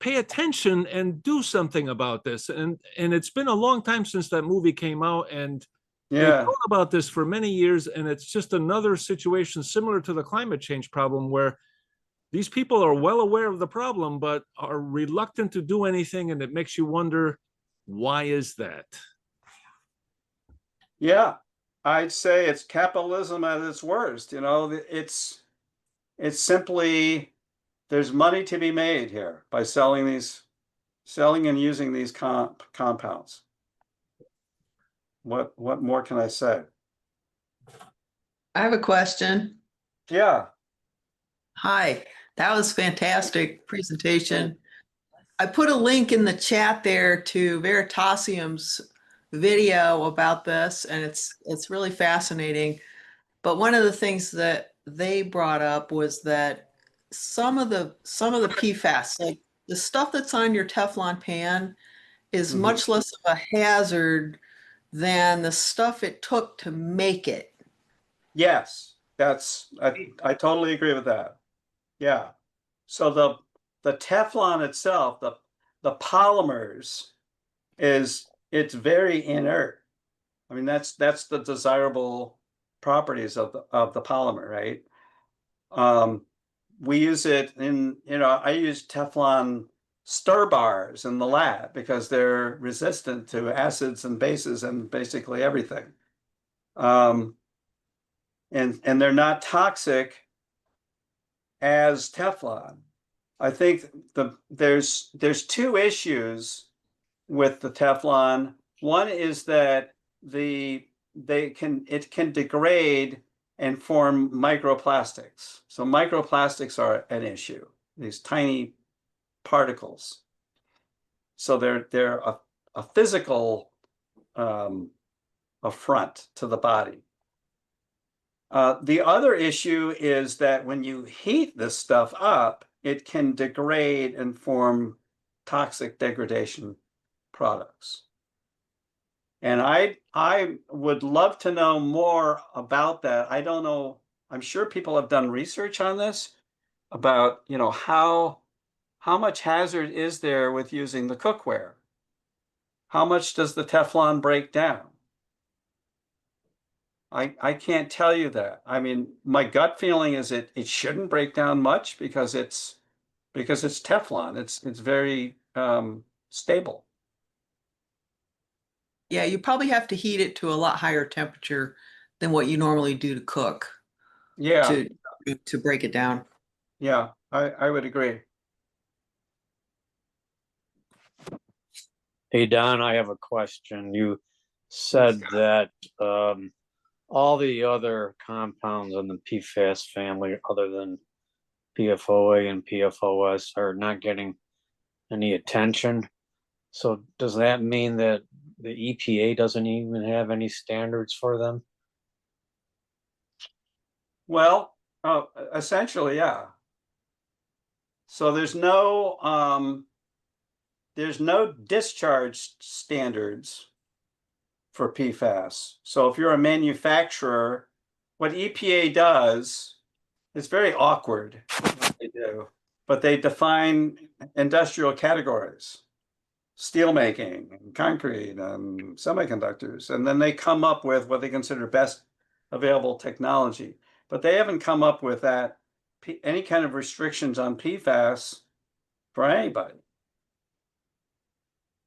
pay attention and do something about this. And it's been a long time since that movie came out, and they've Yeah, known about this for many years, and it's just another situation similar to the climate change problem where these people are well aware of the problem, but are reluctant to do anything, and it makes you wonder, why is that? yeah. I'd say it's capitalism at its worst. You know, it's simply there's money to be made here by selling and using these compounds. What more can I say? I have a question. Yeah. Hi, that was fantastic presentation. I put a link in the chat there to Veritasium's video about this, and it's really fascinating. But one of the things that they brought up was that some of the PFAS, like the stuff that's on your Teflon pan, is Mhm. much less of a hazard than the stuff it took to make it. Yes, I totally agree with that. Yeah. So the Teflon itself, the polymers it's very inert. I mean, that's the desirable properties of the polymer, right? We use it in, I use Teflon stir bars in the lab because they're resistant to acids and bases and basically everything. And they're not toxic as Teflon. I think there's two issues with the Teflon. One is that it can degrade and form microplastics. So microplastics are an issue, these tiny particles. So they're a physical affront to the body. The other issue is that when you heat this stuff up, it can degrade and form toxic degradation products. And I would love to know more about that. I don't know. I'm sure people have done research on this about, how much hazard is there with using the cookware? How much does the Teflon break down? I can't tell you that. I mean, my gut feeling is it shouldn't break down much because it's Teflon. It's very stable. Yeah, you probably have to heat it to a lot higher temperature than what you normally do to cook Yeah, to break it down. yeah, I would agree. Hey, Don, I have a question. You said that all the other compounds in the PFAS family, other than PFOA and PFOS, are not getting any attention. So does that mean that the EPA doesn't even have any standards for them? Well, essentially, yeah. So there's no discharge standards for PFAS. So if you're a manufacturer, what EPA does is very awkward what they do, but they define industrial categories, steel making, concrete, semiconductors, and then they come up with what they consider best available technology. But they haven't come up with any kind of restrictions on PFAS for anybody.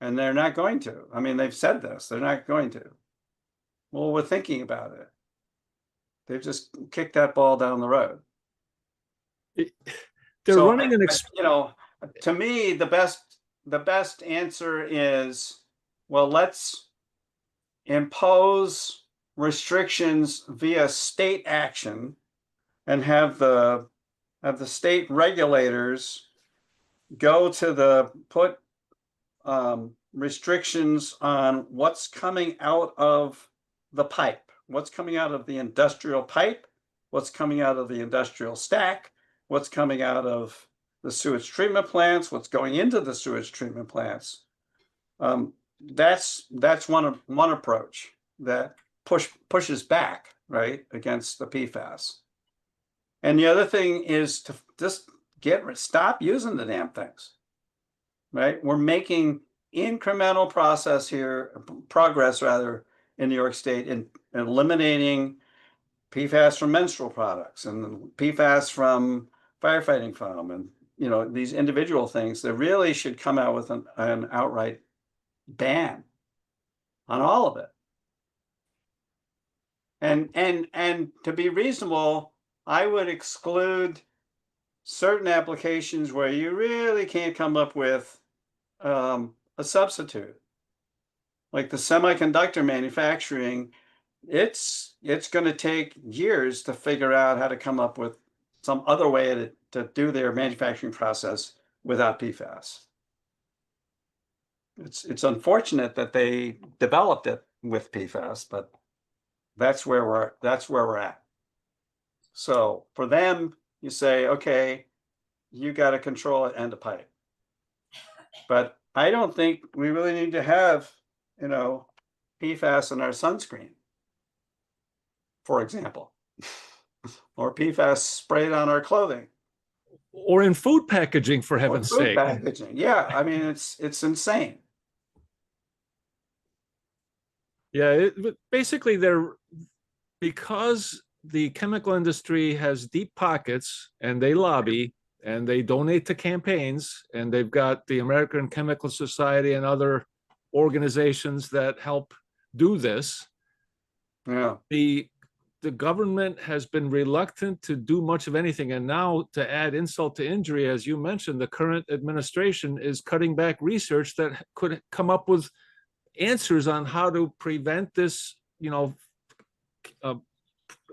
And they're not going to. I mean, they've said this, they're not going to. Well, we're thinking about it. They've just kicked that ball down the road. They're So running to me, the best answer is, well, let's impose restrictions via state action and have the state regulators go to put restrictions on what's coming out of the pipe, what's coming out of the industrial pipe, what's coming out of the industrial stack, what's coming out of the sewage treatment plants, what's going into the sewage treatment plants. That's one approach that pushes back, right, against the PFAS. And the other thing is to just stop using the damn things. right? We're making incremental progress rather, in New York State in eliminating PFAS from menstrual products and PFAS from firefighting foam, and these individual things that really should come out with an outright ban on all of it. And to be reasonable, I would exclude certain applications where you really can't come up with a substitute, like the semiconductor manufacturing. It's going to take years to figure out how to come up with some other way to do their manufacturing process without PFAS. It's unfortunate that they developed it with PFAS, but that's where we're at. So for them, you say, okay, you got to control it and a pipe. But I don't think we really need to have, PFAS in our sunscreen, for example, or PFAS sprayed on our clothing. Or in food packaging, for heaven's sake. Packaging. Yeah, I mean, it's insane. Yeah, basically because the chemical industry has deep pockets and they lobby and they donate to campaigns, and they've got the American Chemical Society and other organizations that help do this. Yeah. The government has been reluctant to do much of anything. And now, to add insult to injury, as you mentioned, the current administration is cutting back research that could come up with answers on how to prevent this,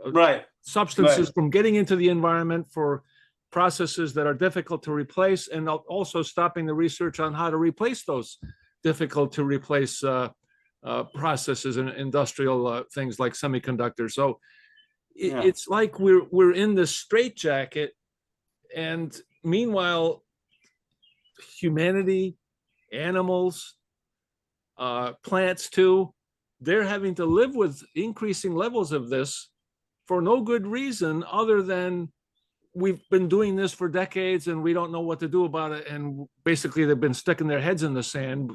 Right. substances from getting into the environment for processes that are difficult to replace, and also stopping the research on how to replace those difficult to replace processes and industrial things like semiconductors. So it's like we're in this straitjacket, and meanwhile, humanity, animals, plants too, they're having to live with increasing levels of this for no good reason other than we've been doing this for decades and we don't know what to do about it. And basically they've been sticking their heads in the sand,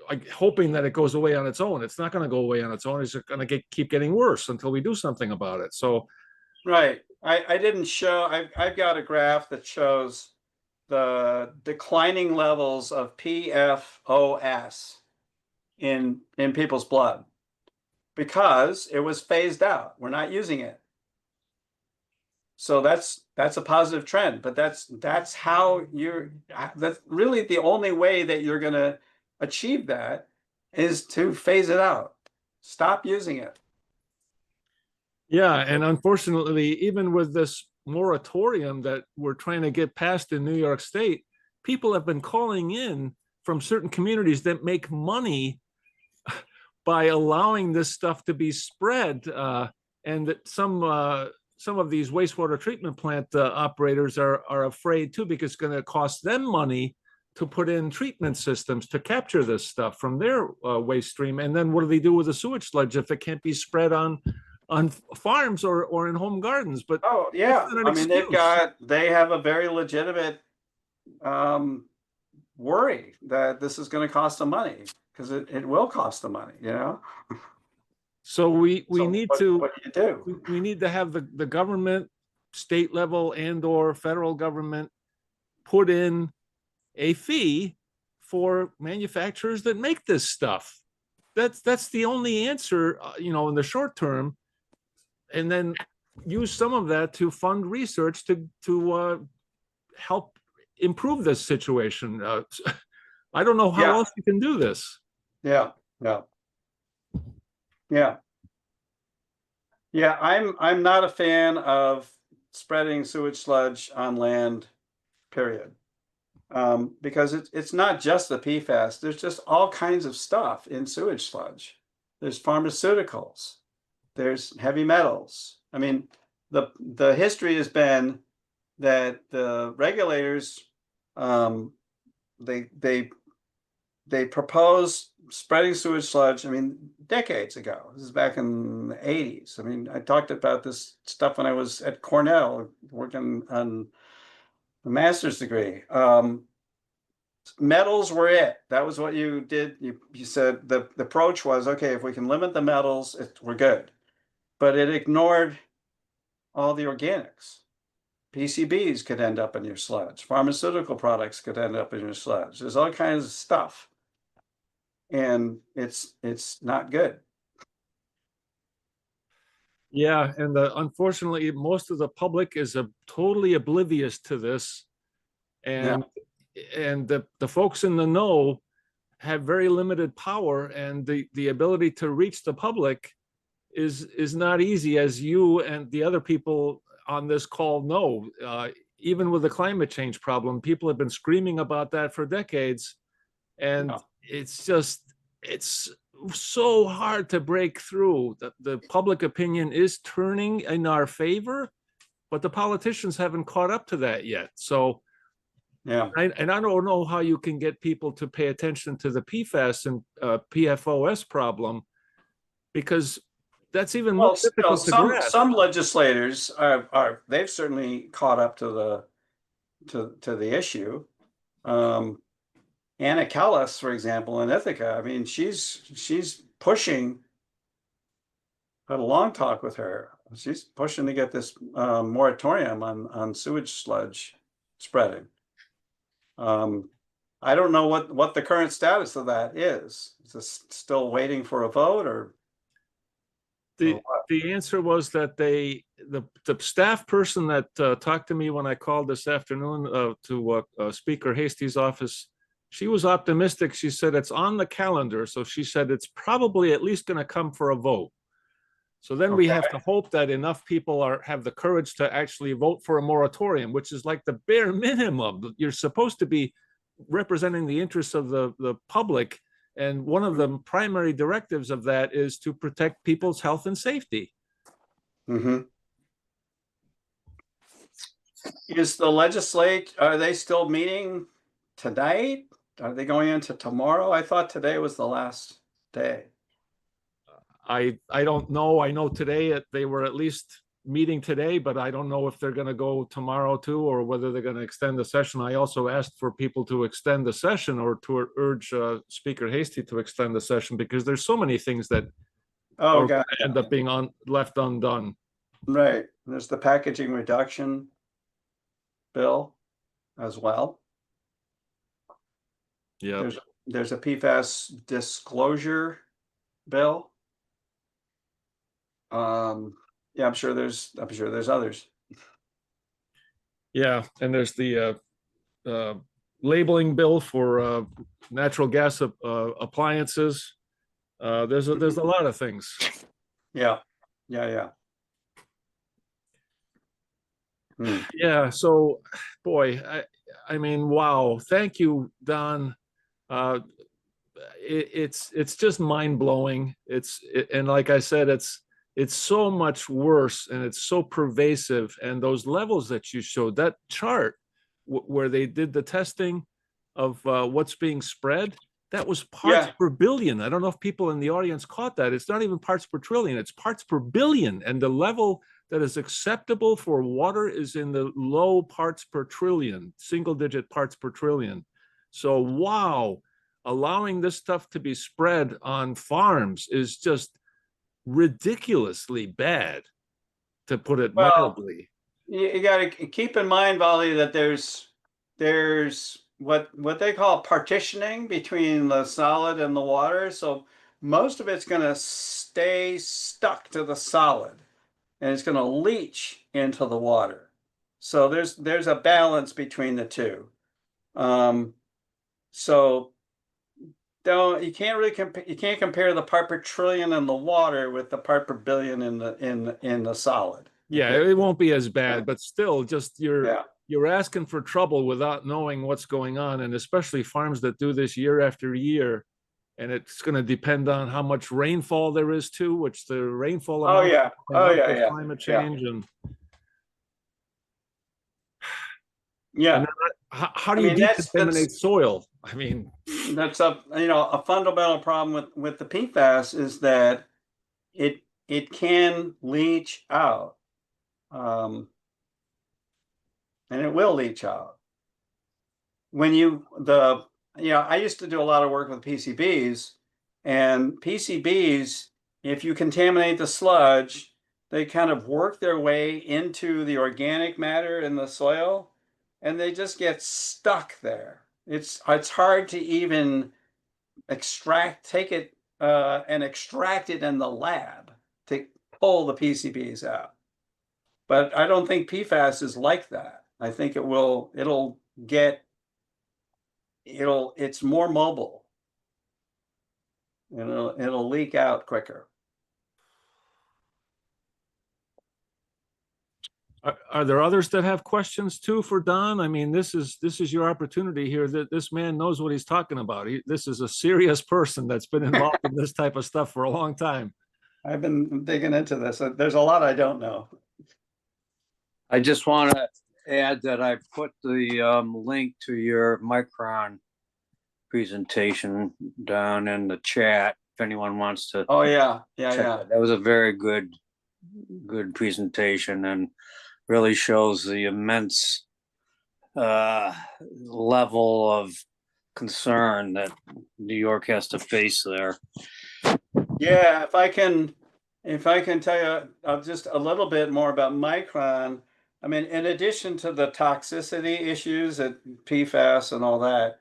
like, hoping that it goes away on its own. It's not going to go away on its own. It's going to keep getting worse until we do something about it. So, right. I didn't show, I've got a graph that shows the declining levels of PFOS in people's blood because it was phased out. We're not using it. So that's a positive trend, but that's how that's really the only way that you're going to achieve that is to phase it out. Stop using it. yeah, and unfortunately, even with this moratorium that we're trying to get passed in New York State, people have been calling in from certain communities that make money by allowing this stuff to be spread, and that some of these wastewater treatment plant operators are afraid too, because it's going to cost them money to put in treatment systems to capture this stuff from their waste stream. And then what do they do with the sewage sludge if it can't be spread on farms or in home gardens? But oh yeah, I mean, they have a very legitimate worry that this is going to cost them money, because it will cost them money, So we need to, what do you do? we need to have the government, state level and or federal government, put in a fee for manufacturers that make this stuff. That's the only answer, in the short term, and then use some of that to fund research to help improve this situation. I don't know how else you can do this. Yeah. I'm not a fan of spreading sewage sludge on land, period. Because it's not just the PFAS. There's just all kinds of stuff in sewage sludge. There's pharmaceuticals. There's heavy metals. I mean, the history has been that the regulators, they proposed spreading sewage sludge, decades ago. This is back in the 80s. I talked about this stuff when I was at Cornell working on a master's degree. metals were it. That was what you did. You said the approach was, okay, if we can limit the metals, we're good. But it ignored all the organics. PCBs could end up in your sludge. Pharmaceutical products could end up in your sludge. There's all kinds of stuff. And it's not good. Yeah, and unfortunately, most of the public is totally oblivious to this, and the folks in the know have very limited power, and the ability to reach the public is not easy, as you and the other people on this call know. Even with the climate change problem, people have been screaming about that for decades, and it's so hard to break through. The public opinion is turning in our favor, but the politicians haven't caught up to that yet. So, I don't know how you can get people to pay attention to the PFAS and PFOS problem, because that's even more difficult to grasp. Some legislators they've certainly caught up to the issue. Anna Callis, for example, in Ithaca, I mean, she's pushing. Had a long talk with her. She's pushing to get this moratorium on sewage sludge spreading. I don't know what the current status of that is. Is this still waiting for a vote, or? The answer was that the staff person that talked to me when I called this afternoon to Speaker Hasty's office, she was optimistic. She said it's on the calendar. So she said it's probably at least going to come for a vote. So then we have to hope that enough people have the courage to actually vote for a moratorium, which is like the bare minimum. You're supposed to be representing the interests of the public. And one of the primary directives of that is to protect people's health and safety. Mm-hmm. Is the legislature, are they still meeting tonight? Are they going into tomorrow? I thought today was the last day. I don't know. I know today they were at least meeting today, but I don't know if they're going to go tomorrow too, or whether they're going to extend the session. I also asked for people to extend the session, or to urge Speaker Hasty to extend the session, because there's so many things that end up being left undone. Right. There's the packaging reduction bill as well. Yeah. There's a PFAS disclosure bill. Yeah, I'm sure there's others. Yeah, and there's the labeling bill for natural gas appliances. There's a lot of things. Yeah. Yeah. So, boy, I mean, wow. Thank you, Don. It's just mind blowing. And like I said, it's so much worse, and it's so pervasive. And those levels that you showed, that chart where they did the testing of what's being spread, that was parts per billion. I don't know if people in the audience caught that. It's not even parts per trillion, it's parts per billion. And the level that is acceptable for water is in the low parts per trillion, single digit parts per trillion. So, wow, allowing this stuff to be spread on farms is just ridiculously bad, to put it mildly. You got to keep in mind, Vali, that there's what they call partitioning between the solid and the water. So most of it's going to stay stuck to the solid, and it's going to leach into the water. So there's a balance between the two. So you can't really compare the part per trillion in the water with the part per billion in the solid. Yeah, it won't be as bad, but still, just you're asking for trouble without knowing what's going on, and especially farms that do this year after year. And it's going to depend on how much rainfall there is too, which the rainfall amount climate change and how do you decontaminate soil? I mean, that's a fundamental problem with the PFAS is that it can leach out, and it will leach out. When the I used to do a lot of work with PCBs, and PCBs, if you contaminate the sludge, they kind of work their way into the organic matter in the soil, and they just get stuck there. It's hard to even take it and extract it in the lab to pull the PCBs out. But I don't think PFAS is like that. I think it's more mobile. It'll leak out quicker. Are there others that have questions too for Don? I mean, this is your opportunity here. That this man knows what he's talking about. This is a serious person that's been involved in this type of stuff for a long time. I've been digging into this. There's a lot I don't know. I just want to add that I put the link to your Micron presentation down in the chat if anyone wants to. Oh yeah, check it. That was a very good presentation and really shows the immense level of concern that New York has to face there. Yeah, if I can tell you just a little bit more about Micron. I mean, in addition to the toxicity issues at PFAS and all that,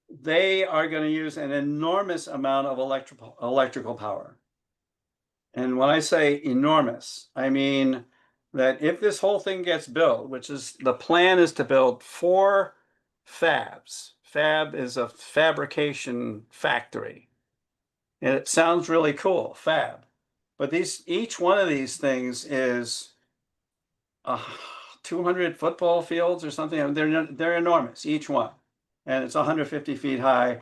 they are going to use an enormous amount of electrical power. And when I say enormous, I mean that if this whole thing gets built, which is the plan is to build 4 fabs. Fab is a fabrication factory. And it sounds really cool, fab. But each one of these things is 200 football fields or something. I mean, they're enormous, each one. And it's 150 feet high.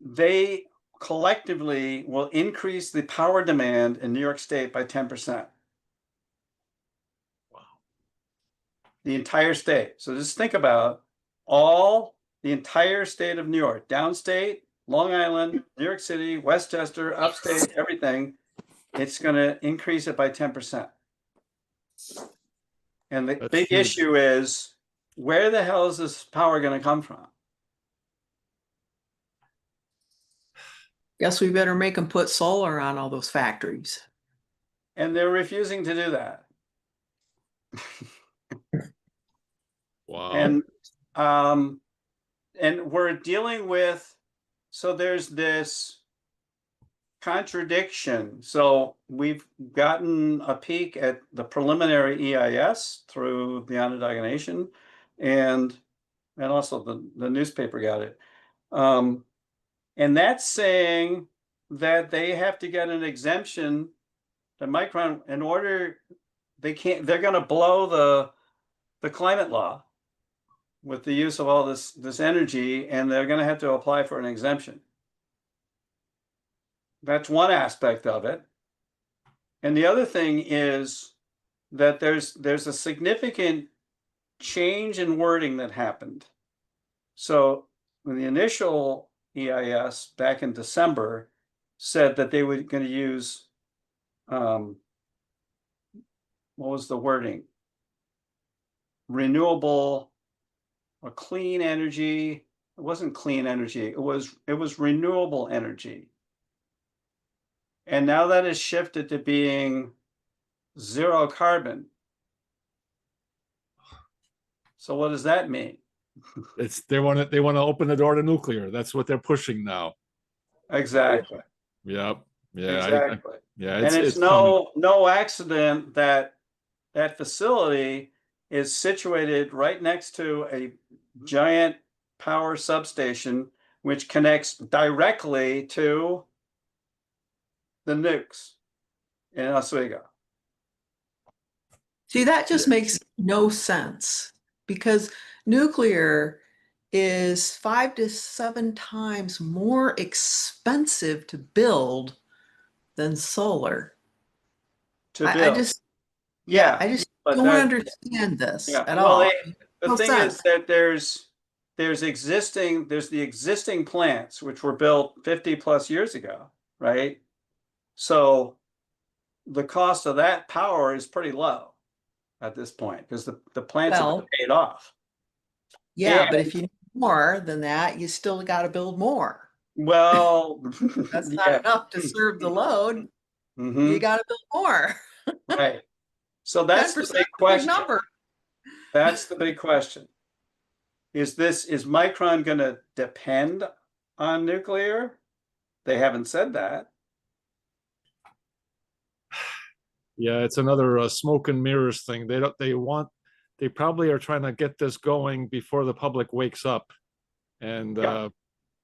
They collectively will increase the power demand in New York State by 10%. Wow. The entire state. So just think about the entire state of New York, downstate, Long Island, New York City, Westchester, upstate, everything. It's going to increase it by 10%. And the big issue is, where the hell is this power going to come from? Guess we better make them put solar on all those factories. And they're refusing to do that. Wow. And we're dealing with, so there's this contradiction. So we've gotten a peek at the preliminary EIS through the Onondaga Nation, and also the newspaper got it. And that's saying that they have to get an exemption to Micron in order, they're going to blow the climate law with the use of all this energy, and they're going to have to apply for an exemption. That's one aspect of it. And the other thing is that there's a significant change in wording that happened. So when the initial EIS back in December said that they were going to use, what was the wording? Renewable or clean energy. It wasn't clean energy. It was renewable energy. And now that is shifted to being zero carbon. So what does that mean? They want to open the door to nuclear. That's what they're pushing now. Exactly. Yep. Yeah. Exactly. It's and it's no accident that that facility is situated right next to a giant power substation, which connects directly to the nukes in Oswego. See, that just makes no sense, because nuclear is 5 to 7 times more expensive to build than solar. I just don't understand this at all. The thing is that there's the existing plants which were built 50 plus years ago, right? So the cost of that power is pretty low at this point because the plants have been paid off. Yeah, but if you need more than that, you still got to build more. Well, That's yeah. not enough to serve the load. You Mhm. got to build more. Right. So that's the 10% big is a big question. number. That's the big question. Is Micron going to depend on nuclear? They haven't said that. Yeah, it's another smoke and mirrors thing. They probably are trying to get this going before the public wakes up. And Yeah.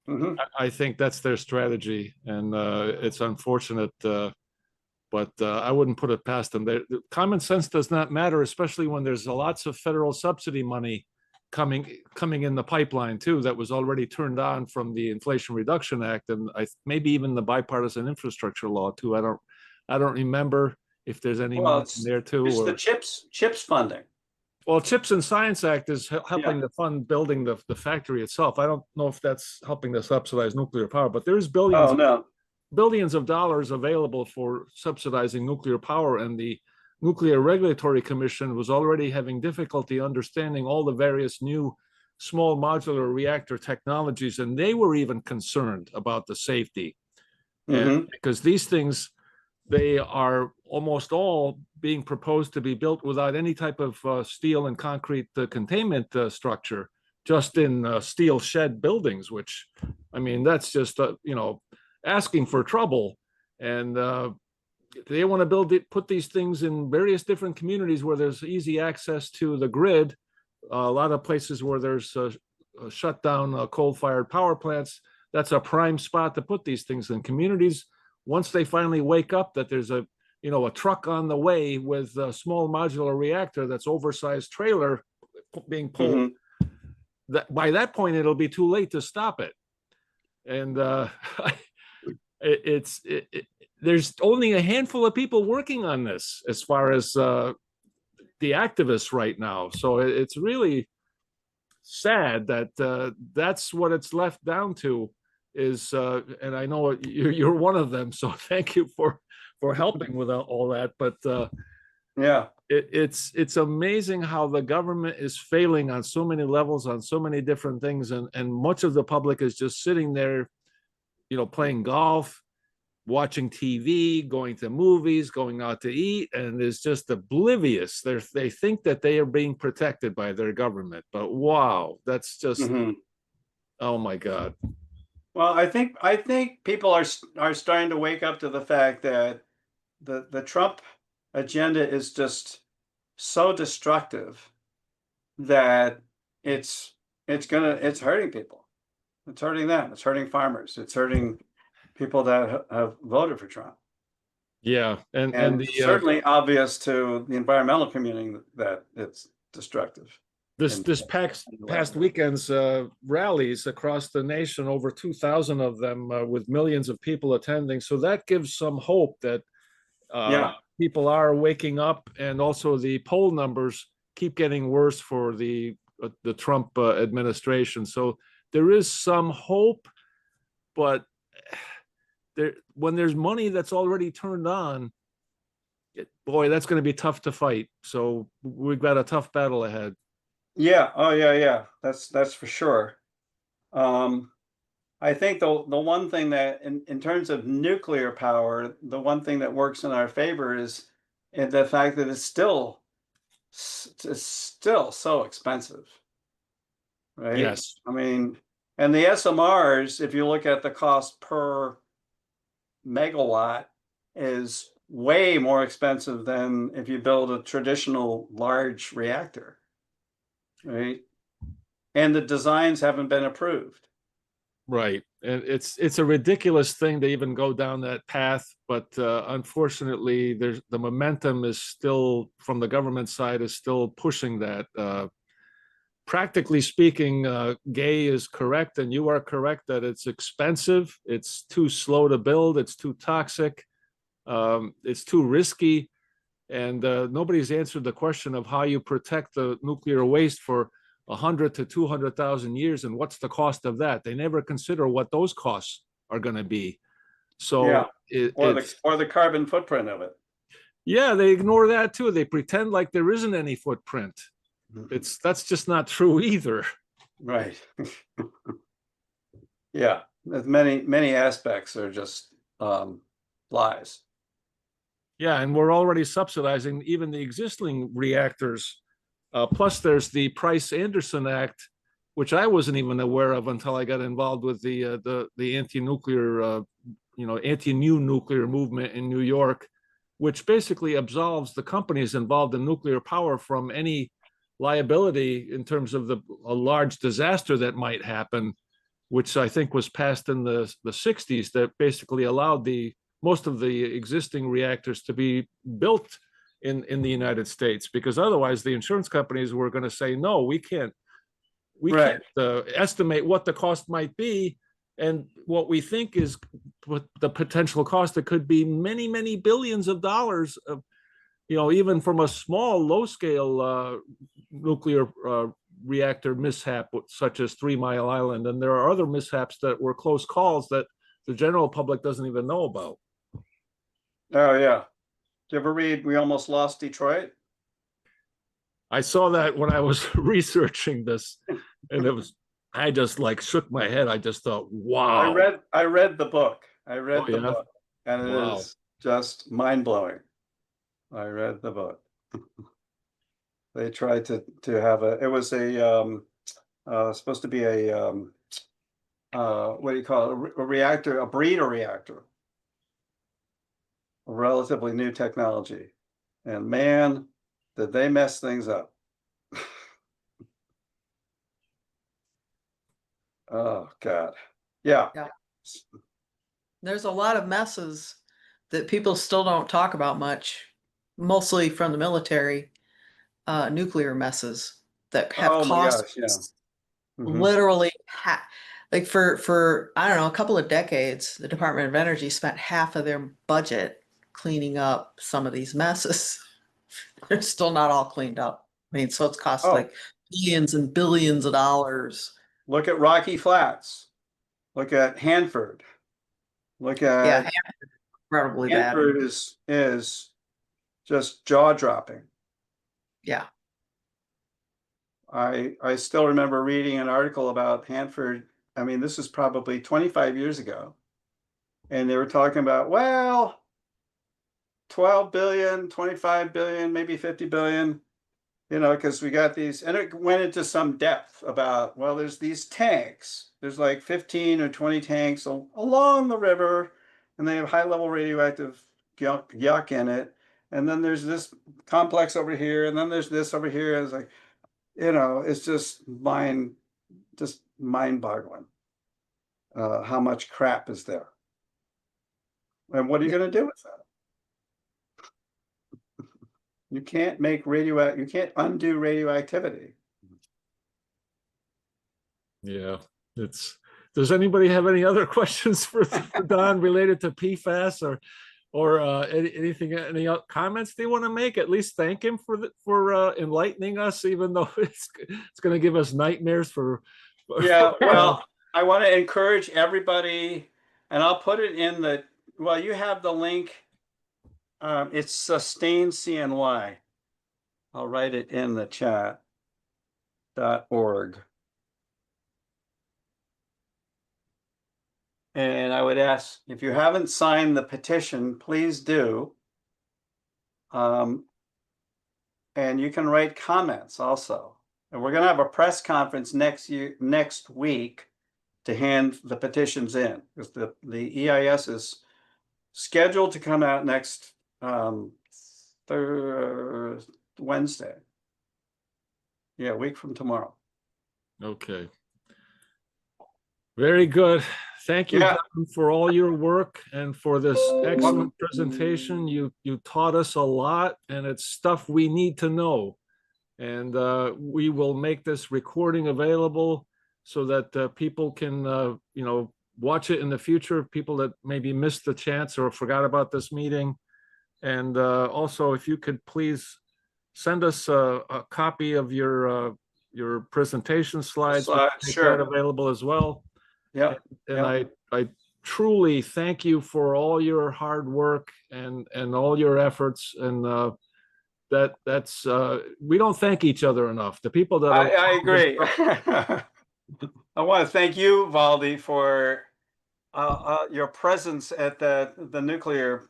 Mhm. I think that's their strategy. And it's unfortunate, but I wouldn't put it past them. Common sense does not matter, especially when there's lots of federal subsidy money coming in the pipeline too, that was already turned on from the Inflation Reduction Act, and maybe even the bipartisan infrastructure law too. I don't remember if there's any Well, money in there too, it's the or CHIPS funding. well, CHIPS and Science Act is helping Yeah. to fund building the factory itself. I don't know if that's helping to subsidize nuclear power, but there's Oh, no. billions of dollars available for subsidizing nuclear power, and the Nuclear Regulatory Commission was already having difficulty understanding all the various new small modular reactor technologies, and they were even concerned about the safety. And Mhm. because these things, they are almost all being proposed to be built without any type of steel and concrete containment structure, just in steel shed buildings, which, I mean, that's just, asking for trouble. And they want to put these things in various different communities where there's easy access to the grid. A lot of places where there's shut down coal-fired power plants, that's a prime spot to put these things in. Communities, once they finally wake up that there's a truck on the way with a small modular reactor that's oversized trailer being pulled, Mhm. that by that point it'll be too late to stop it. And there's only a handful of people working on this as far as the activists right now. So it's really sad that that's what it's left down to is, and I know you're one of them, so thank you for helping with all that. But Yeah. it's amazing how the government is failing on so many levels, on so many different things, and much of the public is just sitting there, playing golf, watching TV, going to movies, going out to eat, and is just oblivious. They think that they are being protected by their government, but wow, that's just, Mhm. oh my God. Well, I think people are starting to wake up to the fact that the Trump agenda is just so destructive that it's hurting people. It's hurting them. It's hurting farmers. It's hurting people that have voted for Trump. Yeah, and And the it's certainly obvious to the environmental community that it's destructive. this past weekend's rallies across the nation, over 2,000 of them, with millions of people attending. So that gives some hope that Yeah. people are waking up, and also the poll numbers keep getting worse for the Trump administration. So there is some hope, but when there's money that's already turned on, boy, that's going to be tough to fight. So we've got a tough battle ahead. Yeah. Oh, yeah, yeah. That's for sure. I think the one thing that in terms of nuclear power, the one thing that works in our favor is the fact that it's still so expensive, right? Yes. I mean, and the SMRs, if you look at the cost per megawatt, is way more expensive than if you build a traditional large reactor, right? And the designs haven't been approved. Right. And it's a ridiculous thing to even go down that path, but unfortunately, the momentum is still, from the government side, is still pushing that. Practically speaking, Gay is correct, and you are correct that it's expensive, it's too slow to build, it's too toxic, it's too risky, and nobody's answered the question of how you protect the nuclear waste for 100 to 200,000 years, and what's the cost of that. They never consider what those costs are going to be. So yeah, or the carbon footprint of it. Yeah, they ignore that too. They pretend like there isn't any footprint. That's just not true either. Right. Yeah, there's many aspects are just lies. Yeah, and we're already subsidizing even the existing reactors. Plus, there's the Price-Anderson Act, which I wasn't even aware of until I got involved with the anti-nuclear, anti-new nuclear movement in New York, which basically absolves the companies involved in nuclear power from any liability in terms of a large disaster that might happen, which I think was passed in the 60s, that basically allowed most of the existing reactors to be built in the United States, because otherwise the insurance companies were going to say, no, we can't Right. estimate what the cost might be. And what we think is the potential cost, it could be many, many billions of dollars of, even from a small, low scale nuclear reactor mishap, such as 3 Mile Island. And there are other mishaps that were close calls that the general public doesn't even know about. Oh, yeah. Did you ever read We Almost Lost Detroit? I saw that when I was researching this, and I just like shook my head. I just thought, wow. I read the book. I read Oh, the yeah? book, and it Wow. is just mind-blowing. I read the book. They tried to have it was supposed to be a what do you call it? A reactor, a breeder reactor. A relatively new technology. And man, did they mess things up. Oh God. Yeah. Yeah. There's a lot of messes that people still don't talk about much, mostly from the military, nuclear messes that have Oh my cost gosh, yeah. Mhm. literally like for I don't know, a couple of decades, the Department of Energy spent half of their budget cleaning up some of these messes. They're still not all cleaned up. I mean, so it's cost Oh. like billions and billions of dollars. Look at Rocky Flats. Look at Hanford. Look Yeah, at incredibly bad. Hanford is just jaw-dropping. Yeah. I still remember reading an article about Hanford. I mean, this is probably 25 years ago. And they were talking about, well, 12 billion, 25 billion, maybe 50 billion, because we got these, and it went into some depth about, well, there's these tanks. There's like 15 or 20 tanks along the river, and they have high-level radioactive yuck in it. And then there's this complex over here, and then there's this over here. It's like, it's just mind-boggling how much crap is there. And what are you going to do with that? You can't you can't undo radioactivity. Yeah, does anybody have any other questions for Don related to PFAS or anything, any comments they want to make? At least thank him for enlightening us, even though it's going to give us nightmares for. Yeah, well, I want to encourage everybody, and I'll put it in you have the link. It's Sustain CNY. I'll write it in the chat.org. And I would ask, if you haven't signed the petition, please do. And you can write comments also. And we're going to have a press conference next week to hand the petitions in, because the EIS is scheduled to come out next Wednesday. Yeah, a week from tomorrow. Okay. Very good. Thank you, Yeah. Don, for all your work and for this excellent presentation. You taught us a lot, and it's stuff we need to know. And we will make this recording available so that people can, watch it in the future, people that maybe missed the chance or forgot about this meeting. And also, if you could please send us a copy of your presentation slides, we'll make Sure. that available as well. Yeah. And I truly thank you for all your hard work and all your efforts. And that's we don't thank each other enough. The people that I agree. I want to thank you, Valdi, for your presence at the nuclear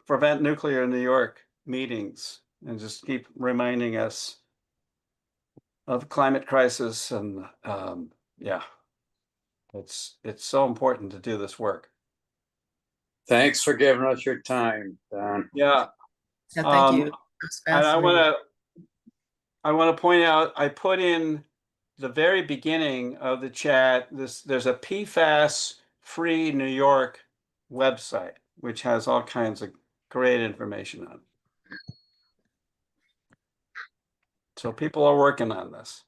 Prevent Nuclear New York meetings, and just keep reminding us of climate crisis. And yeah, it's so important to do this work. Thanks for giving us your time, Don. Yeah. Yeah, thank you. That's And I fascinating. want to point out, I put in the very beginning of the chat, there's a PFAS free New York website, which has all kinds of great information on it. So people are working on this.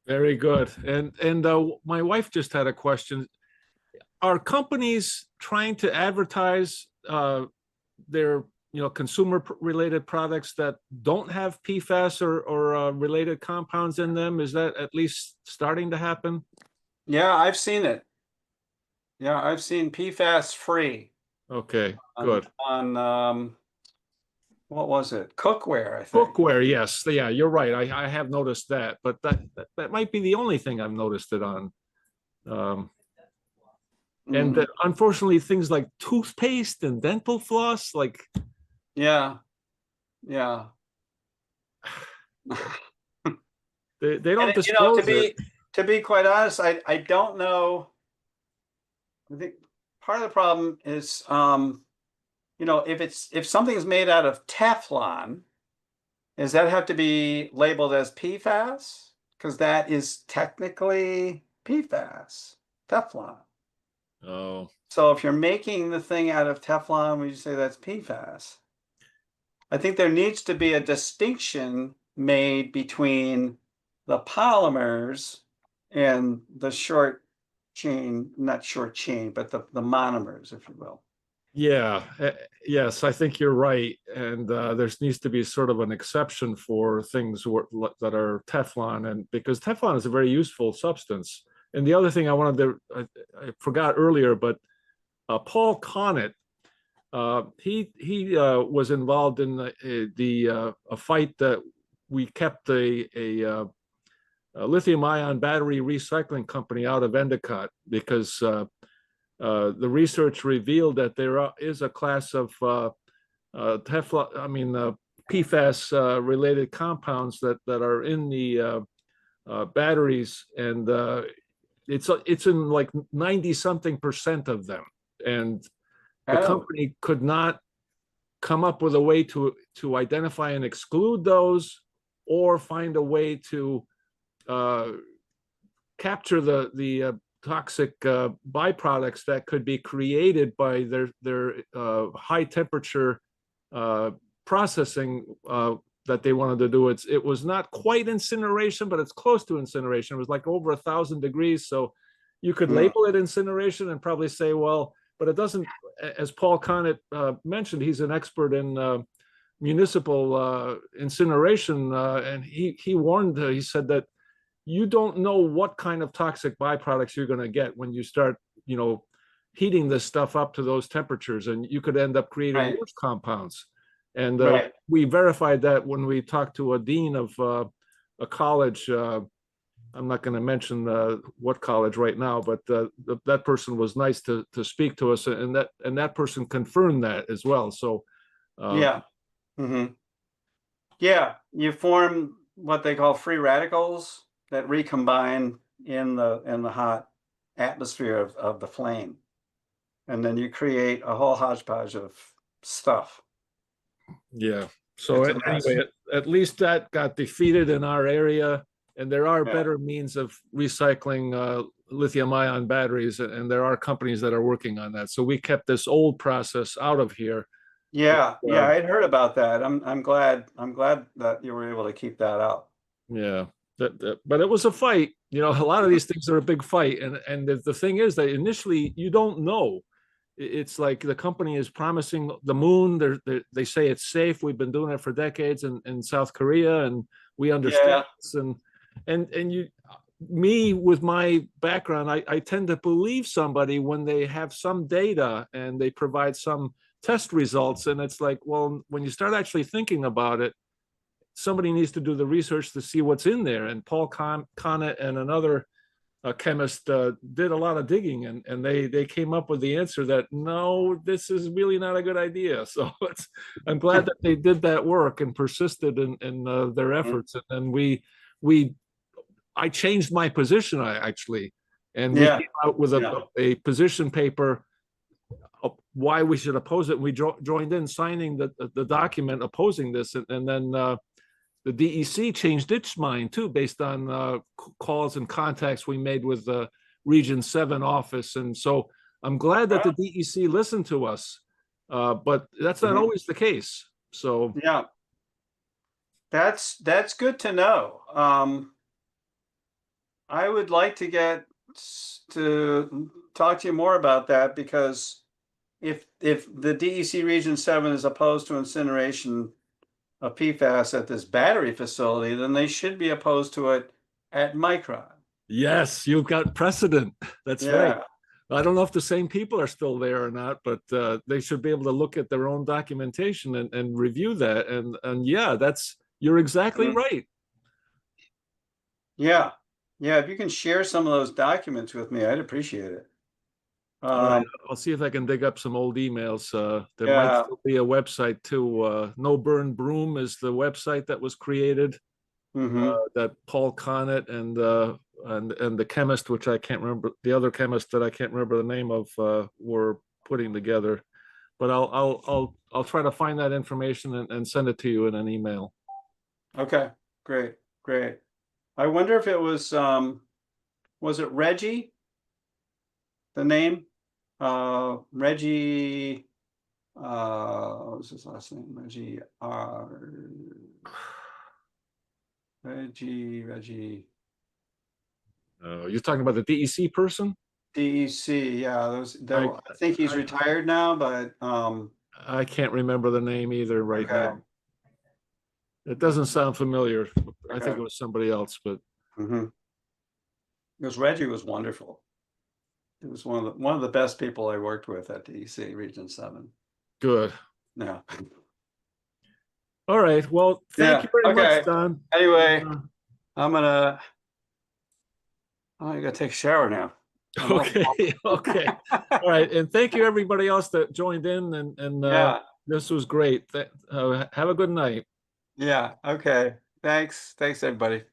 Very good. And my wife just had a question. Are companies trying to advertise their consumer related products that don't have PFAS or related compounds in them? Is that at least starting to happen? Yeah, I've seen it. Yeah, I've seen PFAS free. Okay, good. On what was it? Cookware, I think. Cookware, yes. Yeah, you're right. I have noticed that, but that might be the only thing I've noticed it on. And unfortunately, things like toothpaste and dental floss, like yeah. they don't And, disclose it. to be quite honest, I don't know. I think part of the problem is, if something is made out of Teflon, does that have to be labeled as PFAS? Because that is technically PFAS, Teflon. Oh, So if you're making the thing out of Teflon, would you say that's PFAS? I think there needs to be a distinction made between the polymers and the short chain, not short chain, but the monomers, if you will. yeah. Yes, I think you're right. And there needs to be sort of an exception for things that are Teflon, and because Teflon is a very useful substance. And the other thing I wanted to, I forgot earlier, but Paul Connett, he was involved in a fight that we kept a lithium-ion battery recycling company out of Endicott because the research revealed that there is a class of PFAS related compounds that are in the batteries, and it's in like 90-something% of them, and the company could not come up with a way to identify and exclude those, or find a way to capture the toxic byproducts that could be created by their high temperature processing that they wanted to do. It was not quite incineration, but it's close to incineration. It was like over 1,000 degrees. So you could label it incineration and probably say, well, but it doesn't, as Paul Connett mentioned, he's an expert in municipal incineration. And he warned, he said that you don't know what kind of toxic byproducts you're going to get when you start, heating this stuff up to those temperatures, and you could end up creating worse compounds. And we verified that when we talked to a dean of a college. I'm not going to mention what college right now, but that person was nice to speak to us, and that person confirmed that as well. So yeah. Yeah, you form what they call free radicals that recombine in the hot atmosphere of the flame, and then you create a whole hodgepodge of stuff. Yeah. So anyway, at least that got defeated in our area, and there are better means of recycling lithium-ion batteries, and there are companies that are working on that. So we kept this old process out of here. Yeah, I'd heard about that. I'm glad that you were able to keep that out. Yeah. But it was a fight. A lot of these things are a big fight, and the thing is that initially you don't know. It's like the company is promising the moon. They say it's safe. We've been doing it for decades in South Korea, and we understand this. And me with my background, I tend to believe somebody when they have some data and they provide some test results, and it's like, well, when you start actually thinking about it, somebody needs to do the research to see what's in there. And Paul Connett and another chemist did a lot of digging, and they came up with the answer that no, this is really not a good idea. So I'm glad that they did that work and persisted in their efforts. And I changed my position, actually, and we came out with a position paper why we should oppose it. And we joined in signing the document opposing this, and then the DEC changed its mind too, based on calls and contacts we made with the Region 7 office. And so I'm glad that the DEC listened to us, but that's not always the case. So yeah, that's good to know. I would like to get to talk to you more about that, because if the DEC Region 7 is opposed to incineration of PFAS at this battery facility, then they should be opposed to it at Micron. yes, you've got precedent. That's right. I don't know if the same people are still there or not, but they should be able to look at their own documentation and review that. And yeah, you're exactly right. Yeah. Yeah. If you can share some of those documents with me, I'd appreciate it. All right, I'll see if I can dig up some old emails. There might still be a website too. No Burn Broom is the website that was created. That Paul Connett and the chemist, which I can't remember, the other chemist that I can't remember the name of, were putting together. But I'll try to find that information and send it to you in an email. Okay, great. I wonder if it was it Reggie? The name? Reggie, what was his last name? Reggie You're talking about the DEC person? DEC, yeah. I think he's retired now, but I can't remember the name either right now. It doesn't sound familiar. I think it was somebody else, but because Reggie was wonderful. He was one of the best people I worked with at DEC Region 7. Good. Yeah. All right. Well, thank you very much, Don. Anyway, I gotta take a shower now. Okay. Okay. All right. And thank you everybody else that joined in, and this was great. Have a good night. Yeah. Okay. Thanks everybody.